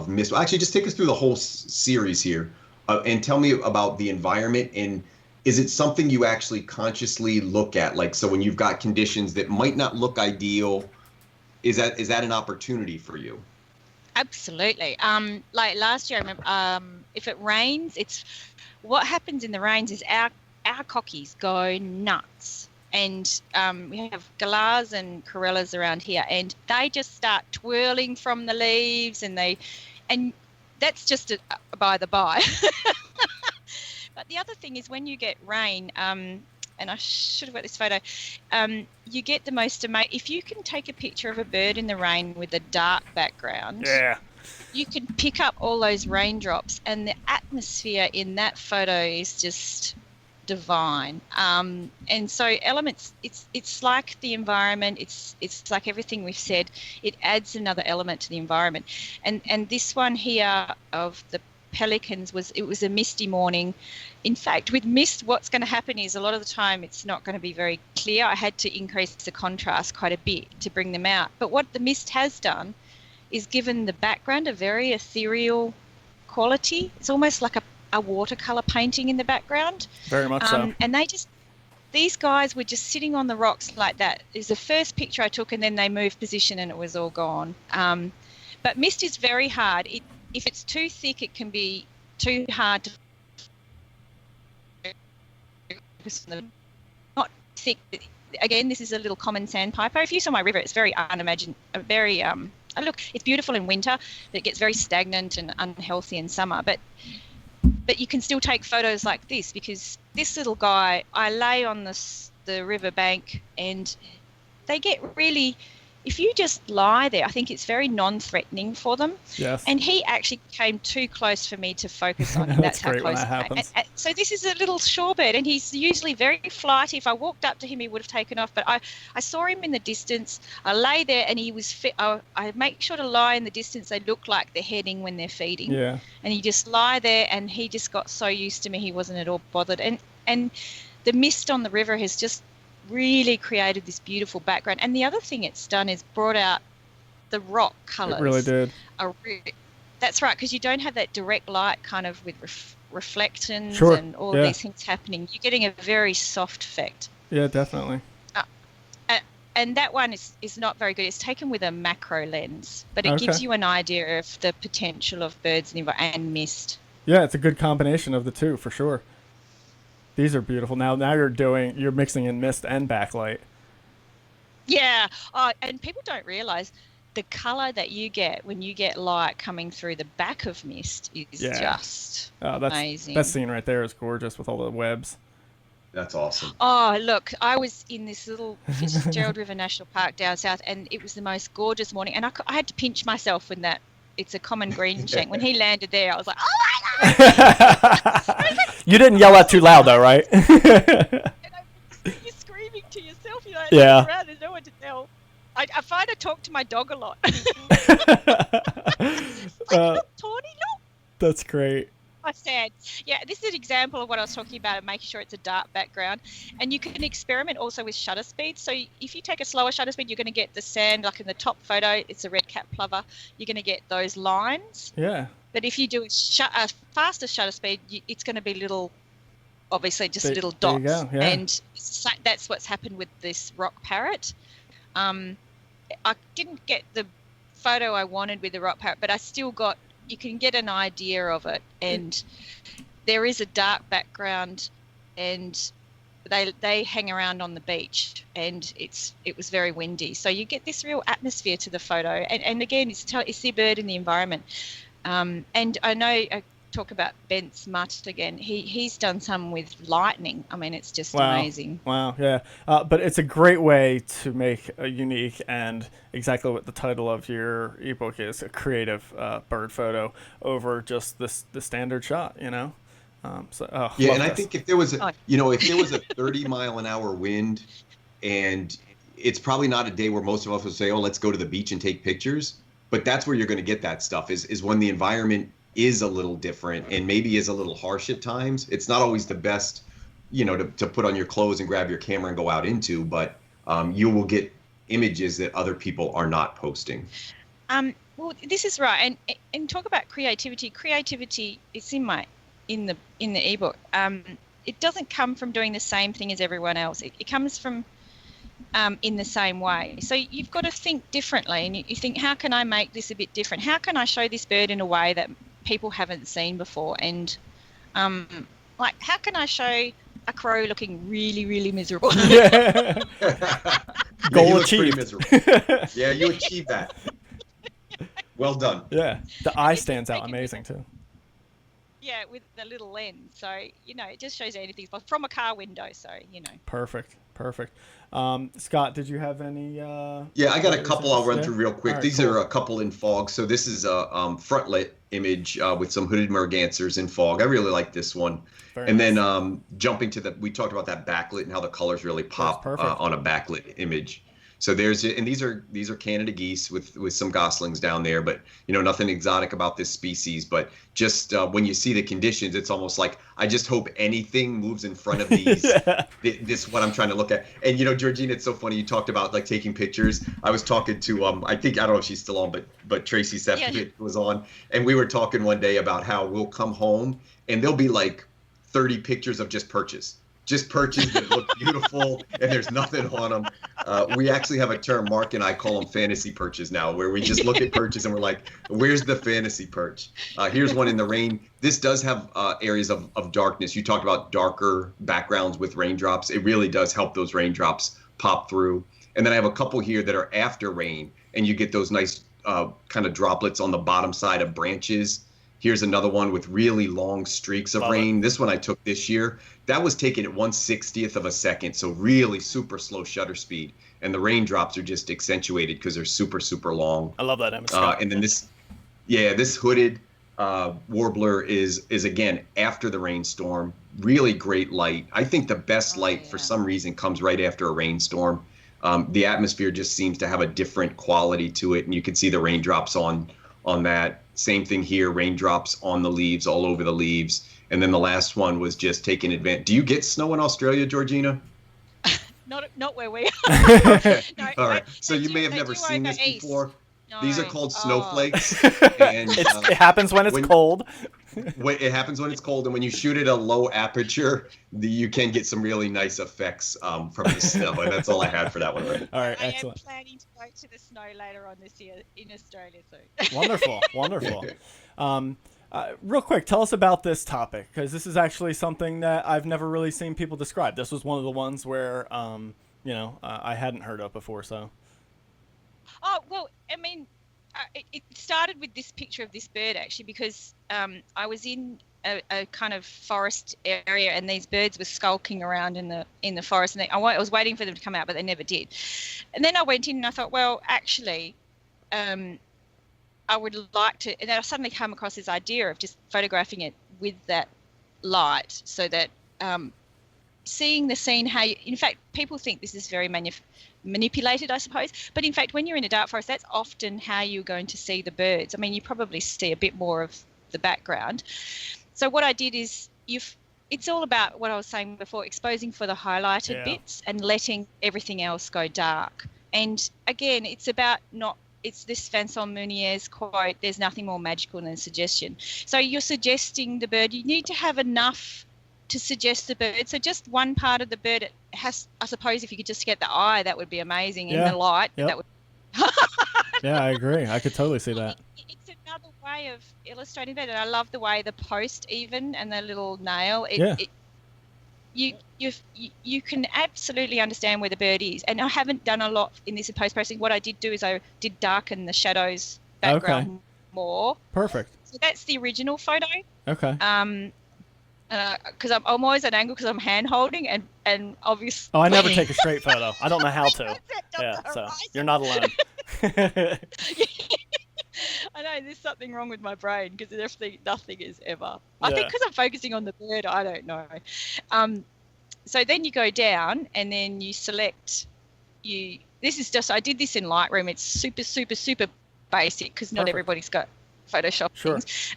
mist. Well, actually, just take us through the whole series here and tell me about the environment. And is it something you actually consciously look at? Like, so when you've got conditions that might not look ideal, is that an opportunity for you? Absolutely. Like last year, I remember, if it rains, what happens in the rains is our cockies go nuts. And we have galahs and corellas around here, and they just start twirling from the leaves, and that's just by the by. But the other thing is when you get rain, and I should have got this photo, you get the most amazing. If you can take a picture of a bird in the rain with a dark background, you can pick up all those raindrops, and the atmosphere in that photo is just divine. And so elements, it's like the environment, it's like everything we've said, it adds another element to the environment. And this one here of the pelicans was a misty morning. In fact, with mist, what's going to happen is a lot of the time it's not going to be very clear. I had to increase the contrast quite a bit to bring them out. But what the mist has done is given the background a very ethereal quality. It's almost like a watercolor painting in the background. Very much so. And these guys were just sitting on the rocks like that. It was the first picture I took, and then they moved position and it was all gone. But mist is very hard. If it's too thick, it can be too hard to focus on. Not thick. Again, this is a little common sandpiper. If you saw my river, it's very look, it's beautiful in winter, but it gets very stagnant and unhealthy in summer. But you can still take photos like this, because this little guy, I lay on the river bank, and they get really, if you just lie there, I think it's very non-threatening for them. Yes. And he actually came too close for me to focus on him. That's how close he came. And so this is a little shorebird, and he's usually very flighty. If I walked up to him, he would have taken off. But I saw him in the distance. I lay there, and he was fit. I make sure to lie in the distance. They look like they're heading when they're feeding. Yeah. And he just lie there, and he just got so used to me, he wasn't at all bothered. And the mist on the river has just really created this beautiful background. And the other thing it's done is brought out the rock colours. It really did. That's right, because you don't have that direct light kind of with reflections and all of these things happening. You're getting a very soft effect. Yeah, definitely. And that one is not very good. It's taken with a macro lens, but it gives you an idea of the potential of birds and mist. Yeah, it's a good combination of the two, for sure. These are beautiful. Now you're mixing in mist and backlight. Yeah. And people don't realize the color that you get when you get light coming through the back of mist is just amazing. That scene right there is gorgeous with all the webs. That's awesome. Oh, look, I was in this little Fitzgerald River National Park down south, and it was the most gorgeous morning. And I had to pinch myself when it's a common green shank. When he landed there, I was like, oh my God! You didn't yell out too loud, though, right? You're screaming to yourself. You're like, yeah. Around, there's no one to tell. I find I talk to my dog a lot. Look, Tawny, look. That's great. I said, yeah, this is an example of what I was talking about, and making sure it's a dark background. And you can experiment also with shutter speed. So if you take a slower shutter speed, you're going to get the sand, like in the top photo, it's a red cap plover. You're going to get those lines. Yeah. But if you do a faster shutter speed, it's going to be little, obviously just little dots. There you go. Yeah. And that's what's happened with this rock parrot. I didn't get the photo I wanted with the rock parrot, but I still got, you can get an idea of it. And there is a dark background, and they hang around on the beach, and it was very windy. So you get this real atmosphere to the photo. And again, it's the bird in the environment. And I know I talk about Bent's Mutt again. He's done some with lightning. I mean, it's just amazing. Wow, yeah. But it's a great way to make a unique and exactly what the title of your ebook is, a creative bird photo over just the standard shot, you know? I think if there was a 30-mile-an-hour wind, and it's probably not a day where most of us would say, oh, let's go to the beach and take pictures. But that's where you're going to get that stuff is when the environment is a little different and maybe is a little harsh at times. It's not always the best, to put on your clothes and grab your camera and go out into, but you will get images that other people are not posting. Well, this is right. And talk about creativity. Creativity is in the ebook. It doesn't come from doing the same thing as everyone else. It comes from in the same way. So you've got to think differently, and you think, how can I make this a bit different? How can I show this bird in a way that people haven't seen before? And how can I show a crow looking really, really miserable? Yeah. Goal achieved. Miserable. Yeah, you achieved that. Well done. Yeah, the eye stands out amazing too. Yeah, with the little lens. So, it just shows anything from a car window. So, Perfect. Scott, did you have any? Yeah, I got a couple I'll run through real quick. Right, These are a couple in fog. So this is a front lit image with some hooded mergansers in fog. I really like this one. Very nice. Then jumping to we talked about that backlit and how the colors really pop on a backlit image. So these are Canada geese with some goslings down there, but nothing exotic about this species. But just when you see the conditions, it's almost like I just hope anything moves in front of these. Yeah. This what I'm trying to look at. And Georgina, it's so funny you talked about like taking pictures. I was talking to I don't know if she's still on, but Tracy Seth was on, and we were talking one day about how we'll come home and there'll be like 30 pictures of just perches. Just perches that look beautiful and there's nothing on them. We actually have a term, Mark and I call them fantasy perches now, where we just look at perches and we're like, where's the fantasy perch? Here's one in the rain. This does have areas of darkness. You talked about darker backgrounds with raindrops. It really does help those raindrops pop through. And then I have a couple here that are after rain, and you get those nice kind of droplets on the bottom side of branches. Here's another one with really long streaks of rain. This one I took this year. That was taken at 1/60th of a second, so really super slow shutter speed. And the raindrops are just accentuated because they're super, super long. I love that image. And then this hooded warbler is again after the rainstorm. Really great light. I think the best light for some reason comes right after a rainstorm. The atmosphere just seems to have a different quality to it, and you can see the raindrops on that. Same thing here, raindrops on the leaves, all over the leaves. And then the last one was just taking advantage. Do you get snow in Australia, Georgina? Not where we are. No, all right. So you may have never seen this before. No. These are called snowflakes. And it happens when it's cold. It happens when it's cold, and when you shoot at a low aperture, you can get some really nice effects from the snow. And that's all I had for that one. All right, excellent. I am planning to go to the snow later on this year in Australia too. Wonderful. Real quick, tell us about this topic, because this is actually something that I've never really seen people describe. This was one of the ones where, I hadn't heard of before. So. Oh, well, I mean, it started with this picture of this bird, actually, because I was in a kind of forest area, and these birds were skulking around in the forest, and I was waiting for them to come out, but they never did. And then I went in and I thought, well, actually, I would like to, and then I suddenly come across this idea of just photographing it with that light, so that seeing the scene, in fact, people think this is very manipulated, I suppose, but in fact, when you're in a dark forest, that's often how you're going to see the birds. I mean, you probably see a bit more of the background. So what I did is, it's all about what I was saying before, exposing for the highlighted bits and letting everything else go dark. And again, it's this Vincent Munier's quote, there's nothing more magical than suggestion. So you're suggesting the bird, you need to have enough to suggest the bird. So just one part of the bird, it has, I suppose if you could just get the eye, that would be amazing. And the light, that would. Yeah, I agree. I could totally see that. It's another way of illustrating that. And I love the way the post even and the little nail, you can absolutely understand where the bird is. And I haven't done a lot in this post-processing. What I did do is I did darken the shadows background more. Perfect. So that's the original photo. Okay. Because I'm always at an angle because I'm hand holding and obviously. Oh, I never take a straight photo. I don't know how to. So you're not alone. I know there's something wrong with my brain because nothing is ever. I think because I'm focusing on the bird, I don't know. So then you go down and then you select. This is just, I did this in Lightroom. It's super, super, super basic because not everybody's got Photoshop things.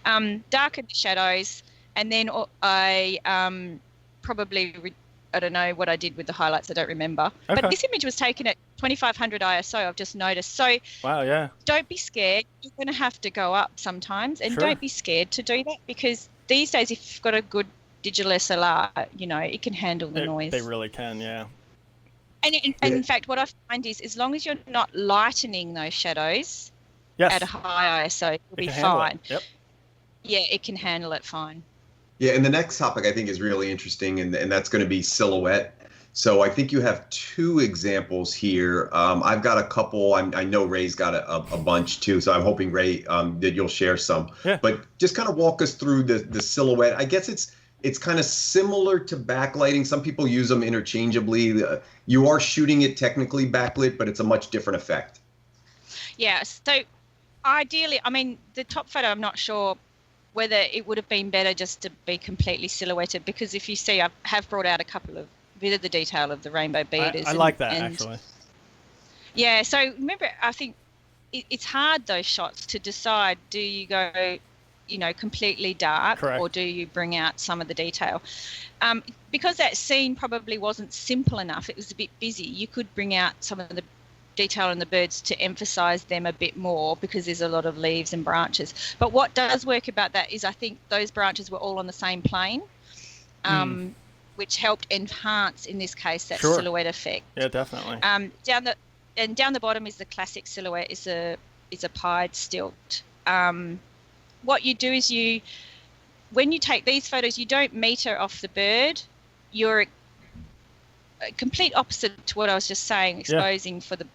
Darken the shadows, and then I I don't know what I did with the highlights. I don't remember. Okay. But this image was taken at 2500 ISO. I've just noticed. So don't be scared. You're going to have to go up sometimes, and don't be scared to do that, because these days, if you've got a good digital SLR, it can handle the noise. They really can, yeah. And in fact, what I find is, as long as you're not lightening those shadows at a high ISO, it'll be fine. Yep. Yeah, it can handle it fine. Yeah, and the next topic I think is really interesting, and that's going to be silhouette. So I think you have two examples here. I've got a couple. I know Ray's got a bunch too, so I'm hoping, Ray, that you'll share some. Yeah. But just kind of walk us through the silhouette. I guess it's kind of similar to backlighting. Some people use them interchangeably. You are shooting it technically backlit, but it's a much different effect. Yeah, so ideally, I mean, the top photo, I'm not sure whether it would have been better just to be completely silhouetted, because if you see, I have brought out a bit of the detail of the rainbow beaters. I like that, actually. Yeah, so remember, I think it's hard, those shots, to decide, do you go, completely dark, or do you bring out some of the detail? Because that scene probably wasn't simple enough, it was a bit busy, you could bring out some of the detail in the birds to emphasize them a bit more, because there's a lot of leaves and branches. But what does work about that is, I think those branches were all on the same plane, which helped enhance, in this case, that silhouette effect. Yeah, definitely. Down the bottom is the classic silhouette, is a pied stilt. What you do is, when you take these photos, you don't meter off the bird. You're a complete opposite to what I was just saying, exposing for the.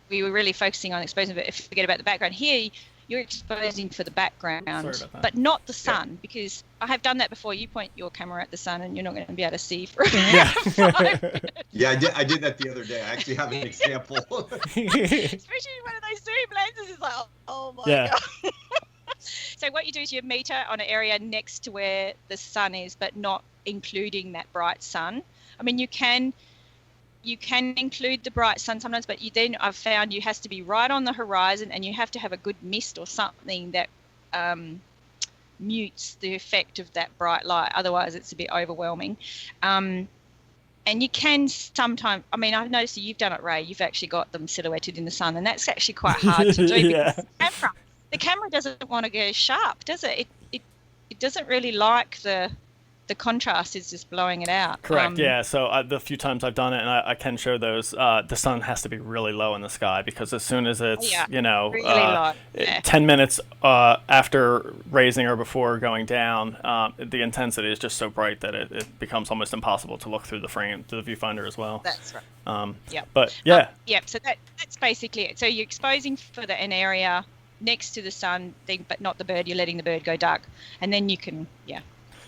We were really focusing on exposing, but if you forget about the background, here you're exposing for the background, but not the sun, because I have done that before. You point your camera at the sun and you're not going to be able to see for 5 minutes. Yeah, I did that the other day. I actually have an example. Especially one of those zoom lenses is like, oh my God. So what you do is you meter on an area next to where the sun is, but not including that bright sun. I mean, you can include the bright sun sometimes, but I've found you has to be right on the horizon, and you have to have a good mist or something that mutes the effect of that bright light. Otherwise, it's a bit overwhelming. And you can sometimes, I mean, I've noticed that you've done it, Ray. You've actually got them silhouetted in the sun, and that's actually quite hard to do, because the camera doesn't want to go sharp, does it? It doesn't really like the the contrast is just blowing it out. Correct. Yeah. So the few times I've done it, and I can show those, the sun has to be really low in the sky, because as soon as it's Really low. Yeah. 10 minutes after raising or before going down, the intensity is just so bright that it becomes almost impossible to look through the viewfinder as well. That's right. Yeah. But yeah. So that's basically it. So you're exposing for an area next to the sun thing, but not the bird. You're letting the bird go dark, and then you can Yeah,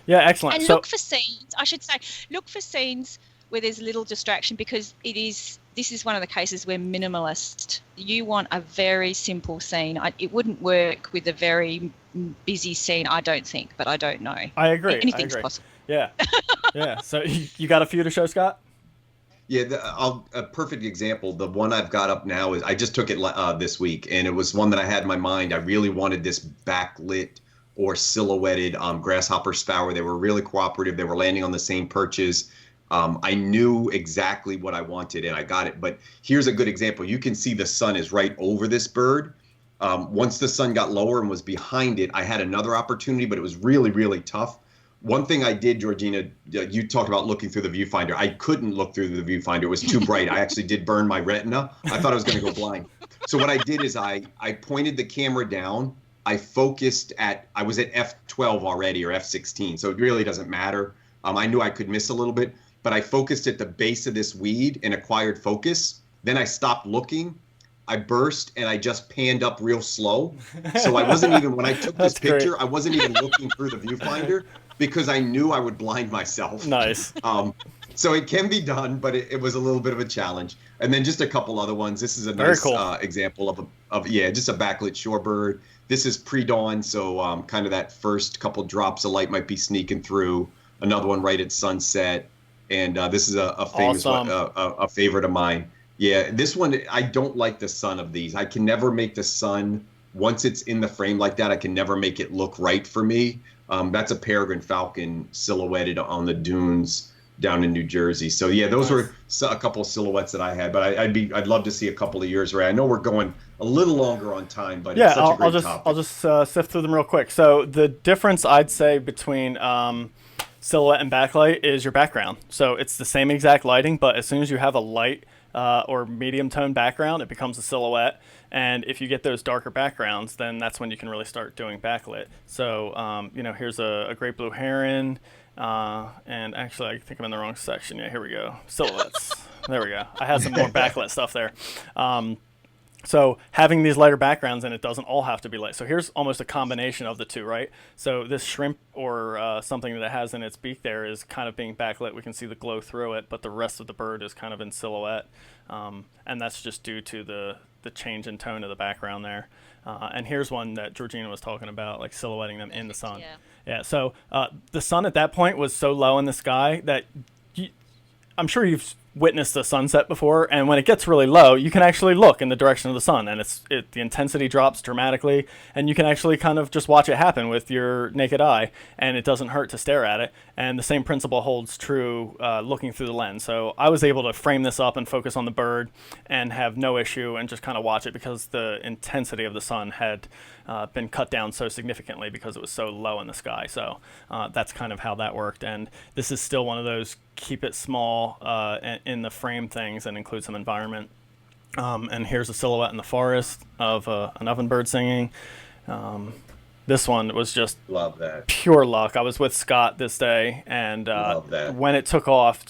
excellent. And look for scenes. I should say, look for scenes where there's little distraction, because this is one of the cases where minimalist. You want a very simple scene. It wouldn't work with a very busy scene, I don't think, but I don't know. I agree. Anything's possible. Yeah. Yeah. So you got a few to show, Scott? Yeah, a perfect example. The one I've got up now is I just took it this week, and it was one that I had in my mind. I really wanted this backlit or silhouetted grasshopper sparrow. They were really cooperative. They were landing on the same perches. I knew exactly what I wanted, and I got it. But here's a good example. You can see the sun is right over this bird. Once the sun got lower and was behind it, I had another opportunity, but it was really, really tough. One thing I did, Georgina, you talked about looking through the viewfinder. I couldn't look through the viewfinder. It was too bright. I actually did burn my retina. I thought I was going to go blind. So what I did is I pointed the camera down. I focused I was at F12 already, or F16, so it really doesn't matter. I knew I could miss a little bit, but I focused at the base of this weed and acquired focus. Then I stopped looking. I burst, and I just panned up real slow. So I wasn't even, when I took this picture, I wasn't even looking through the viewfinder, because I knew I would blind myself. Nice. So it can be done, but it was a little bit of a challenge. And then just a couple other ones. This is a nice example of just a backlit shorebird. This is pre-dawn, so kind of that first couple drops of light might be sneaking through. Another one right at sunset, and this is a famous one, a favorite of mine. Yeah, this one, I don't like the sun of these. I can never make the sun, once it's in the frame like that, I can never make it look right for me. That's a peregrine falcon silhouetted on the dunes down in New Jersey. So yeah, those were a couple of silhouettes that I had, but I'd love to see a couple of yours, Ray. I know we're going a little longer on time, but it's such a great topic. I'll just sift through them real quick. So the difference I'd say between silhouette and backlight is your background. So it's the same exact lighting, but as soon as you have a light or medium tone background, it becomes a silhouette. And if you get those darker backgrounds, then that's when you can really start doing backlit. So, here's a great blue heron. And actually, I think I'm in the wrong section. Yeah, here we go. Silhouettes. There we go. I had some more backlit stuff there. So having these lighter backgrounds, and it doesn't all have to be light. So here's almost a combination of the two, right? So this shrimp or something that it has in its beak there is kind of being backlit. We can see the glow through it, but the rest of the bird is kind of in silhouette. And that's just due to the change in tone of the background there. And here's one that Georgina was talking about, like silhouetting them in the sun. Yeah. So the sun at that point was so low in the sky that I'm sure you've witnessed the sunset before, and when it gets really low, you can actually look in the direction of the sun, and the intensity drops dramatically, and you can actually kind of just watch it happen with your naked eye, and it doesn't hurt to stare at it. And the same principle holds true looking through the lens. So I was able to frame this up and focus on the bird and have no issue and just kind of watch it, because the intensity of the sun had been cut down so significantly because it was so low in the sky. So that's kind of how that worked. And this is still one of those keep it small in the frame things and include some environment. And here's a silhouette in the forest of an ovenbird singing. This one was just love that pure luck. I was with Scott this day, and when it took off,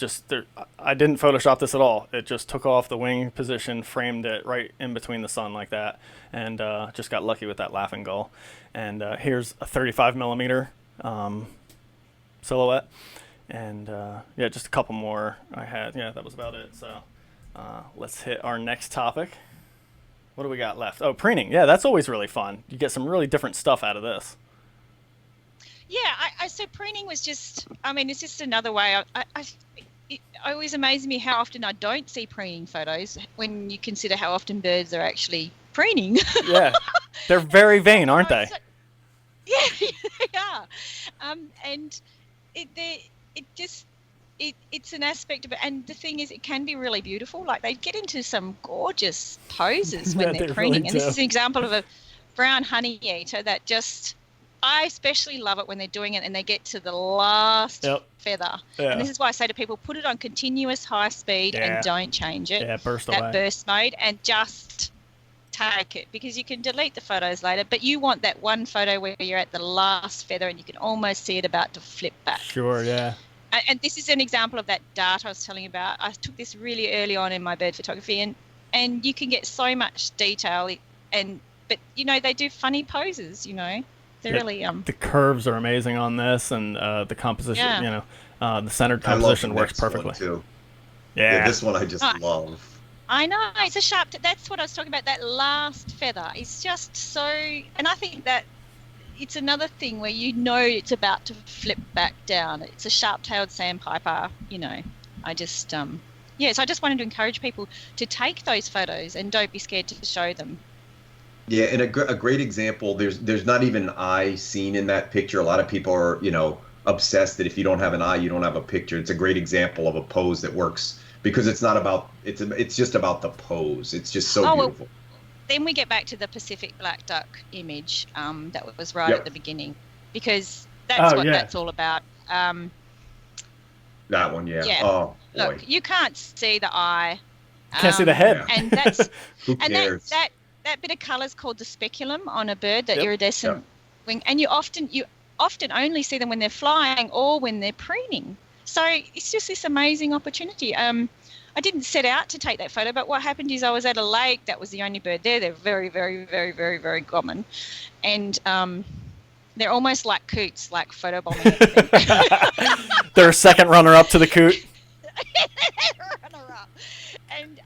I didn't Photoshop this at all. It just took off the wing position, framed it right in between the sun like that, and just got lucky with that laughing gull. And here's a 35 millimeter silhouette, and just a couple more I had. Yeah, that was about it. So let's hit our next topic. What do we got left? Oh, preening. Yeah, that's always really fun. You get some really different stuff out of this. Yeah, so preening was just, it's just another way. It always amazes me how often I don't see preening photos when you consider how often birds are actually preening. Yeah, they're very vain, aren't they? Yeah, they are. And it's an aspect of it, and the thing is, it can be really beautiful. Like, they get into some gorgeous poses when they're preening. Really, and this is an example of a brown honey eater that just I especially love it when they're doing it and they get to the last feather. Yeah. And this is why I say to people, put it on continuous high speed and don't change it. Yeah, burst mode, and just take it, because you can delete the photos later, but you want that one photo where you're at the last feather and you can almost see it about to flip back. Sure, yeah. And this is an example of that dart I was telling you about. I took this really early on in my bird photography, and you can get so much detail, but you know, they do funny poses, you know. They're really the curves are amazing on this, and the composition, you know, the centered composition works perfectly. Too. Yeah, this one I just love. I know, it's a sharp. That's what I was talking about. That last feather is just so, and I think that it's another thing where you know it's about to flip back down. It's a sharp-tailed sandpiper, you know. I just, so I just wanted to encourage people to take those photos and don't be scared to show them. Yeah, and a great example. There's not even an eye seen in that picture. A lot of people are, you know, obsessed that if you don't have an eye, you don't have a picture. It's a great example of a pose that works, because it's not about it's just about the pose. It's just so beautiful. Well, then we get back to the Pacific black duck image that was right at the beginning, because that's what that's all about. That one, Oh, look, boy. you can't see the eye. Can't see the head. And that's Who cares? That bit of colour is called the speculum on a bird, that iridescent wing, and you often only see them when they're flying or when they're preening. So it's just this amazing opportunity. I didn't set out to take that photo, but what happened is I was at a lake. That was the only bird there. They're very, very, very, very, very common, and they're almost like coots, like photobombing everything. They're a second runner-up to the coot. Runner-up, and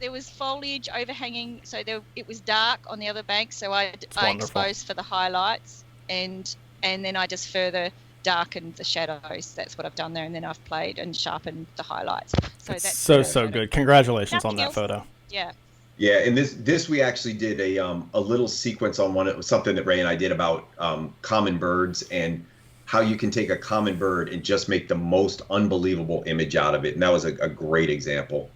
there was foliage overhanging, so it was dark on the other bank. So I exposed for the highlights, and then I just further darkened the shadows. That's what I've done there, and then I've played and sharpened the highlights. So that's so good. Congratulations on that photo. Yeah. Yeah, and this we actually did a little sequence on one. It was something that Ray and I did about common birds, and how you can take a common bird and just make the most unbelievable image out of it. And that was a great example.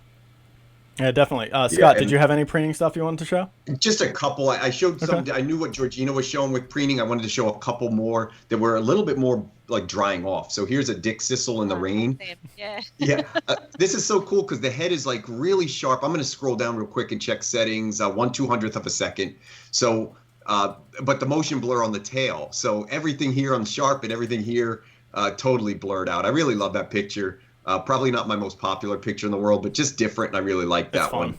Yeah, definitely. Scott, did you have any preening stuff you wanted to show? Just a couple. I showed some. I knew what Georgina was showing with preening. I wanted to show a couple more that were a little bit more like drying off. So here's a Dick Sissel in the rain. Yeah. Yeah. This is so cool because the head is like really sharp. I'm going to scroll down real quick and check settings. 1/200th of a second. So, but the motion blur on the tail. So everything here on sharp and everything here totally blurred out. I really love that picture. Probably not my most popular picture in the world, but just different, and I really like that one.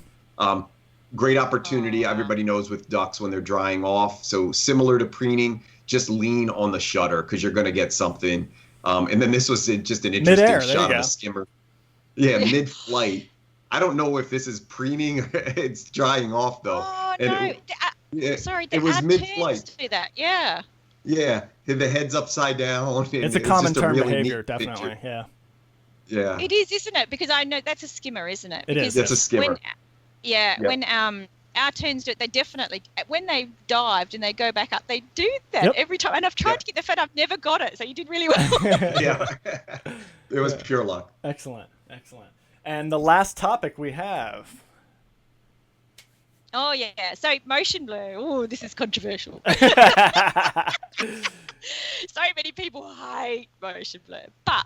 Great opportunity. Everybody knows with ducks when they're drying off. So similar to preening, just lean on the shutter because you're going to get something. And then this was just an interesting shot of a skimmer. Yeah, mid-flight. I don't know if this is preening. It's drying off, though. Oh, and no. Sorry, it was mid-flight. Do that, yeah. Yeah, the head's upside down. It's a common term behavior, definitely, yeah. Yeah. It is, isn't it? Because I know that's a skimmer, isn't it? It is. That's a skimmer. When our terns do it, they definitely, when they dived and they go back up, they do that every time. And I've tried to get the photo, I've never got it. So you did really well. Yeah. It was pure luck. Excellent. And the last topic we have. Oh, yeah. So motion blur. Oh, this is controversial. So many people hate motion blur. But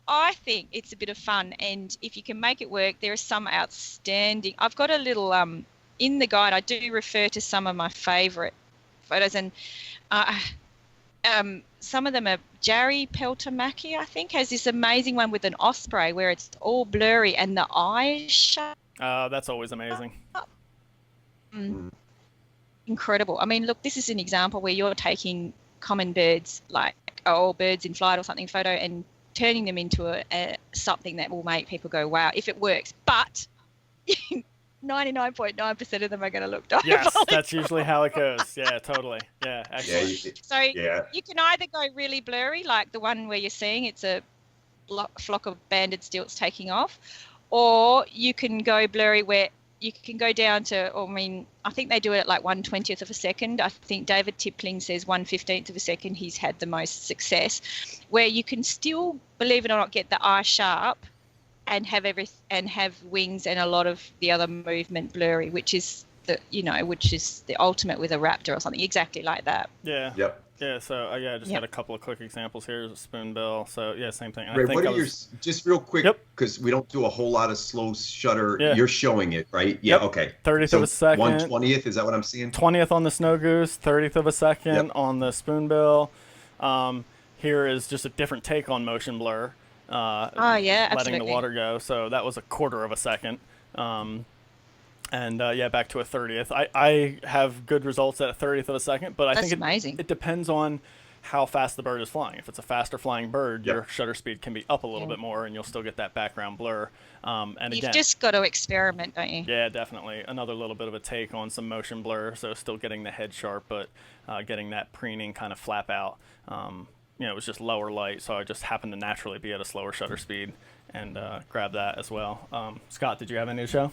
I think it's a bit of fun, and if you can make it work, there are some outstanding. I've got a little in the guide. I do refer to some of my favourite photos, and some of them are Jerry Peltomaki, I think, has this amazing one with an osprey where it's all blurry and the eyes shut. Oh, that's always amazing. Incredible. I mean, look, this is an example where you're taking common birds, like birds in flight or something, photo, and turning them into something that will make people go, wow, if it works. But 99.9% of them are going to look diabolical. Yes, that's usually how it goes. Yeah, totally. Yeah, excellent. So you can either go really blurry, like the one where you're seeing it's a flock of banded stilts taking off, or you can go blurry where you can go down to, I think they do it at like 1/20th of a second. I think David Tipling says 1/15th of a second he's had the most success, where you can still, believe it or not, get the eye sharp and have wings and a lot of the other movement blurry, which is which is the ultimate with a raptor or something, exactly like that. Yeah. Yep. Yeah, so I just had a couple of quick examples here. Spoonbill. So yeah, same thing. Ray, what are your just real quick, Yep. because we don't do a whole lot of slow shutter. Yeah. You're showing it, right? Yeah. Yep. Okay. 30th so of a second. 1/20th, is that what I'm seeing? 20th on the snow goose. 30th of a second Yep. on the spoonbill. Here is just a different take on motion blur. Letting Letting the water go. So that was a quarter of a second. Back to a 30th. I have good results at a 30th of a second, but I think amazing. It depends on how fast the bird is flying. If it's a faster flying bird, your shutter speed can be up a little bit more, and you'll still get that background blur. You've just got to experiment, don't you? Yeah, definitely. Another little bit of a take on some motion blur, so still getting the head sharp, but getting that preening kind of flap out. It was just lower light, so I just happened to naturally be at a slower shutter speed and grab that as well. Scott, did you have any to show?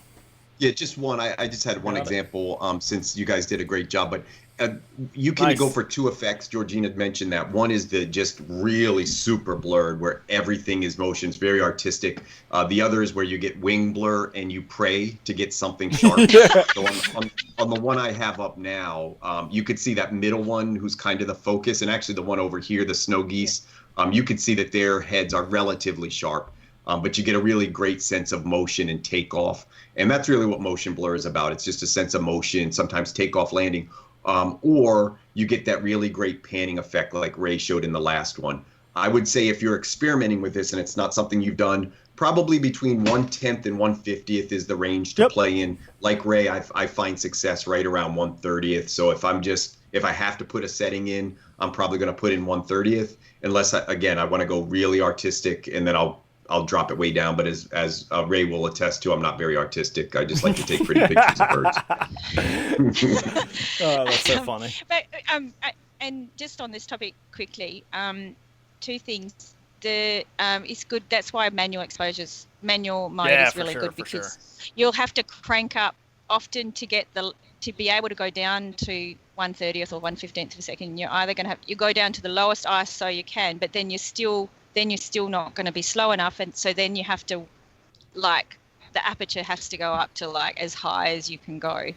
Yeah, just one. I just had one example since you guys did a great job, but you can go for two effects. Georgina mentioned that. One is the just really super blurred where everything is motion. It's very artistic. The other is where you get wing blur and you pray to get something sharp. So on the one I have up now, you could see that middle one who's kind of the focus, and actually the one over here, the snow geese, you could see that their heads are relatively sharp. But you get a really great sense of motion and takeoff. And that's really what motion blur is about. It's just a sense of motion, sometimes takeoff, landing. Or you get that really great panning effect like Ray showed in the last one. I would say if you're experimenting with this and it's not something you've done, probably between 1/10th and 1/50th is the range to play in. Like Ray, I find success right around 1/30th. So if I have to put a setting in, I'm probably going to put in 1/30th, unless I want to go really artistic, and then I'll drop it way down, but as Ray will attest to, I'm not very artistic. I just like to take pretty pictures of birds. Oh, that's so funny. But and just on this topic quickly, two things. It's good. That's why manual mode is really good, because you'll have to crank up often to be able to go down to 1/30th or 1/15th of a second. You're either going to you go down to the lowest ISO you can, but then you're still not going to be slow enough, and so then you have to, the aperture has to go up to as high as you can go.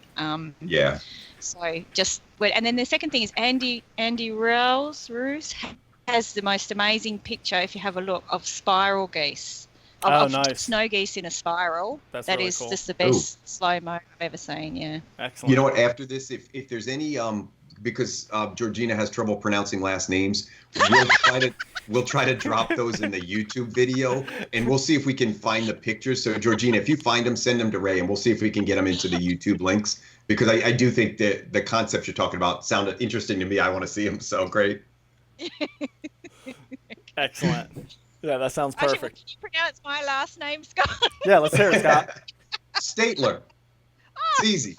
So and then the second thing is Andy Roos has the most amazing picture, if you have a look, of spiral geese. Of nice. Snow geese in a spiral. That's that really is cool. just the best slow mo I've ever seen. Yeah. Excellent. You know what? After this, if there's any because Georgina has trouble pronouncing last names, we'll try to drop those in the YouTube video, and we'll see if we can find the pictures. So Georgina, if you find them, send them to Ray, and we'll see if we can get them into the YouTube links, because I do think that the concepts you're talking about sounded interesting to me. I want to see them. So great. Excellent. Yeah, that sounds perfect. Actually, can you pronounce my last name, Scott? Yeah, let's hear it, Scott. Statler. It's easy.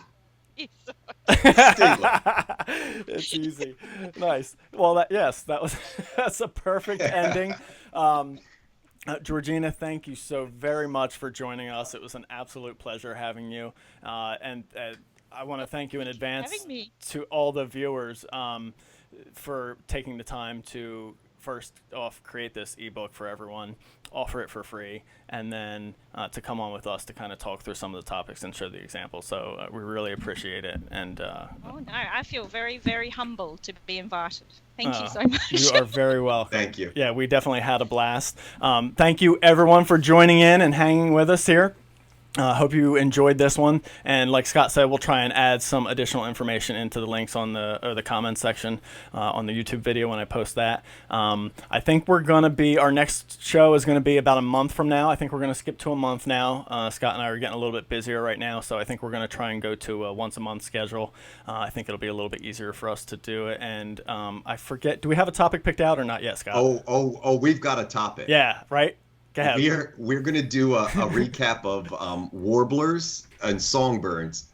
It's easy. Nice. Well, that's a perfect ending. Georgina, thank you so very much for joining us. It was an absolute pleasure having you. And I want to thank you in advance to all the viewers for taking the time to first off create this ebook for everyone, offer it for free, and then to come on with us to kind of talk through some of the topics and show the examples. So we really appreciate it. And oh no, I feel very, very humbled to be invited. Thank you so much. You are very welcome. Thank you. Yeah, we definitely had a blast. Thank you everyone for joining in and hanging with us here. Hope you enjoyed this one, and like Scott said, we'll try and add some additional information into the links on the comments section on the YouTube video when I post that. I think our next show is going to be about a month from now. I think we're going to skip to a month now. Scott and I are getting a little bit busier right now, so I think we're going to try and go to a once a month schedule. I think it'll be a little bit easier for us to do it. And I forget, do we have a topic picked out or not yet, Scott? Oh, we've got a topic. Yeah, right? We're going to do a recap of warblers and songbirds,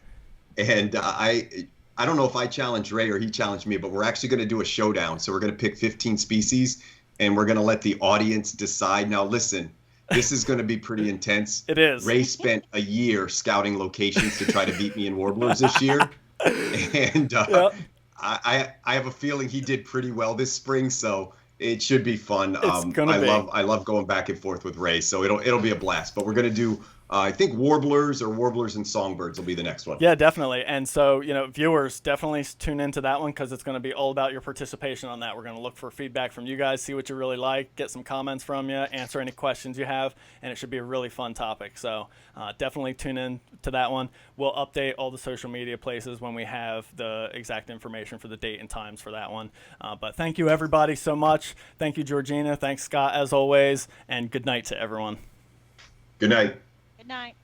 and I don't know if I challenged Ray or he challenged me, but we're actually going to do a showdown. So we're going to pick 15 species, and we're going to let the audience decide. Now listen, this is going to be pretty intense. It is. Ray spent a year scouting locations to try to beat me in warblers this year, and Yep. I have a feeling he did pretty well this spring, so it should be fun. It's gonna be. I love going back and forth with Ray, so it'll be a blast. But we're gonna do I think warblers and songbirds will be the next one. Yeah, definitely. And so, viewers, definitely tune into that one because it's going to be all about your participation on that. We're going to look for feedback from you guys, see what you really like, get some comments from you, answer any questions you have, and it should be a really fun topic. So definitely tune in to that one. We'll update all the social media places when we have the exact information for the date and times for that one. But thank you, everybody, so much. Thank you, Georgina. Thanks, Scott, as always. And good night to everyone. Good night. Good night.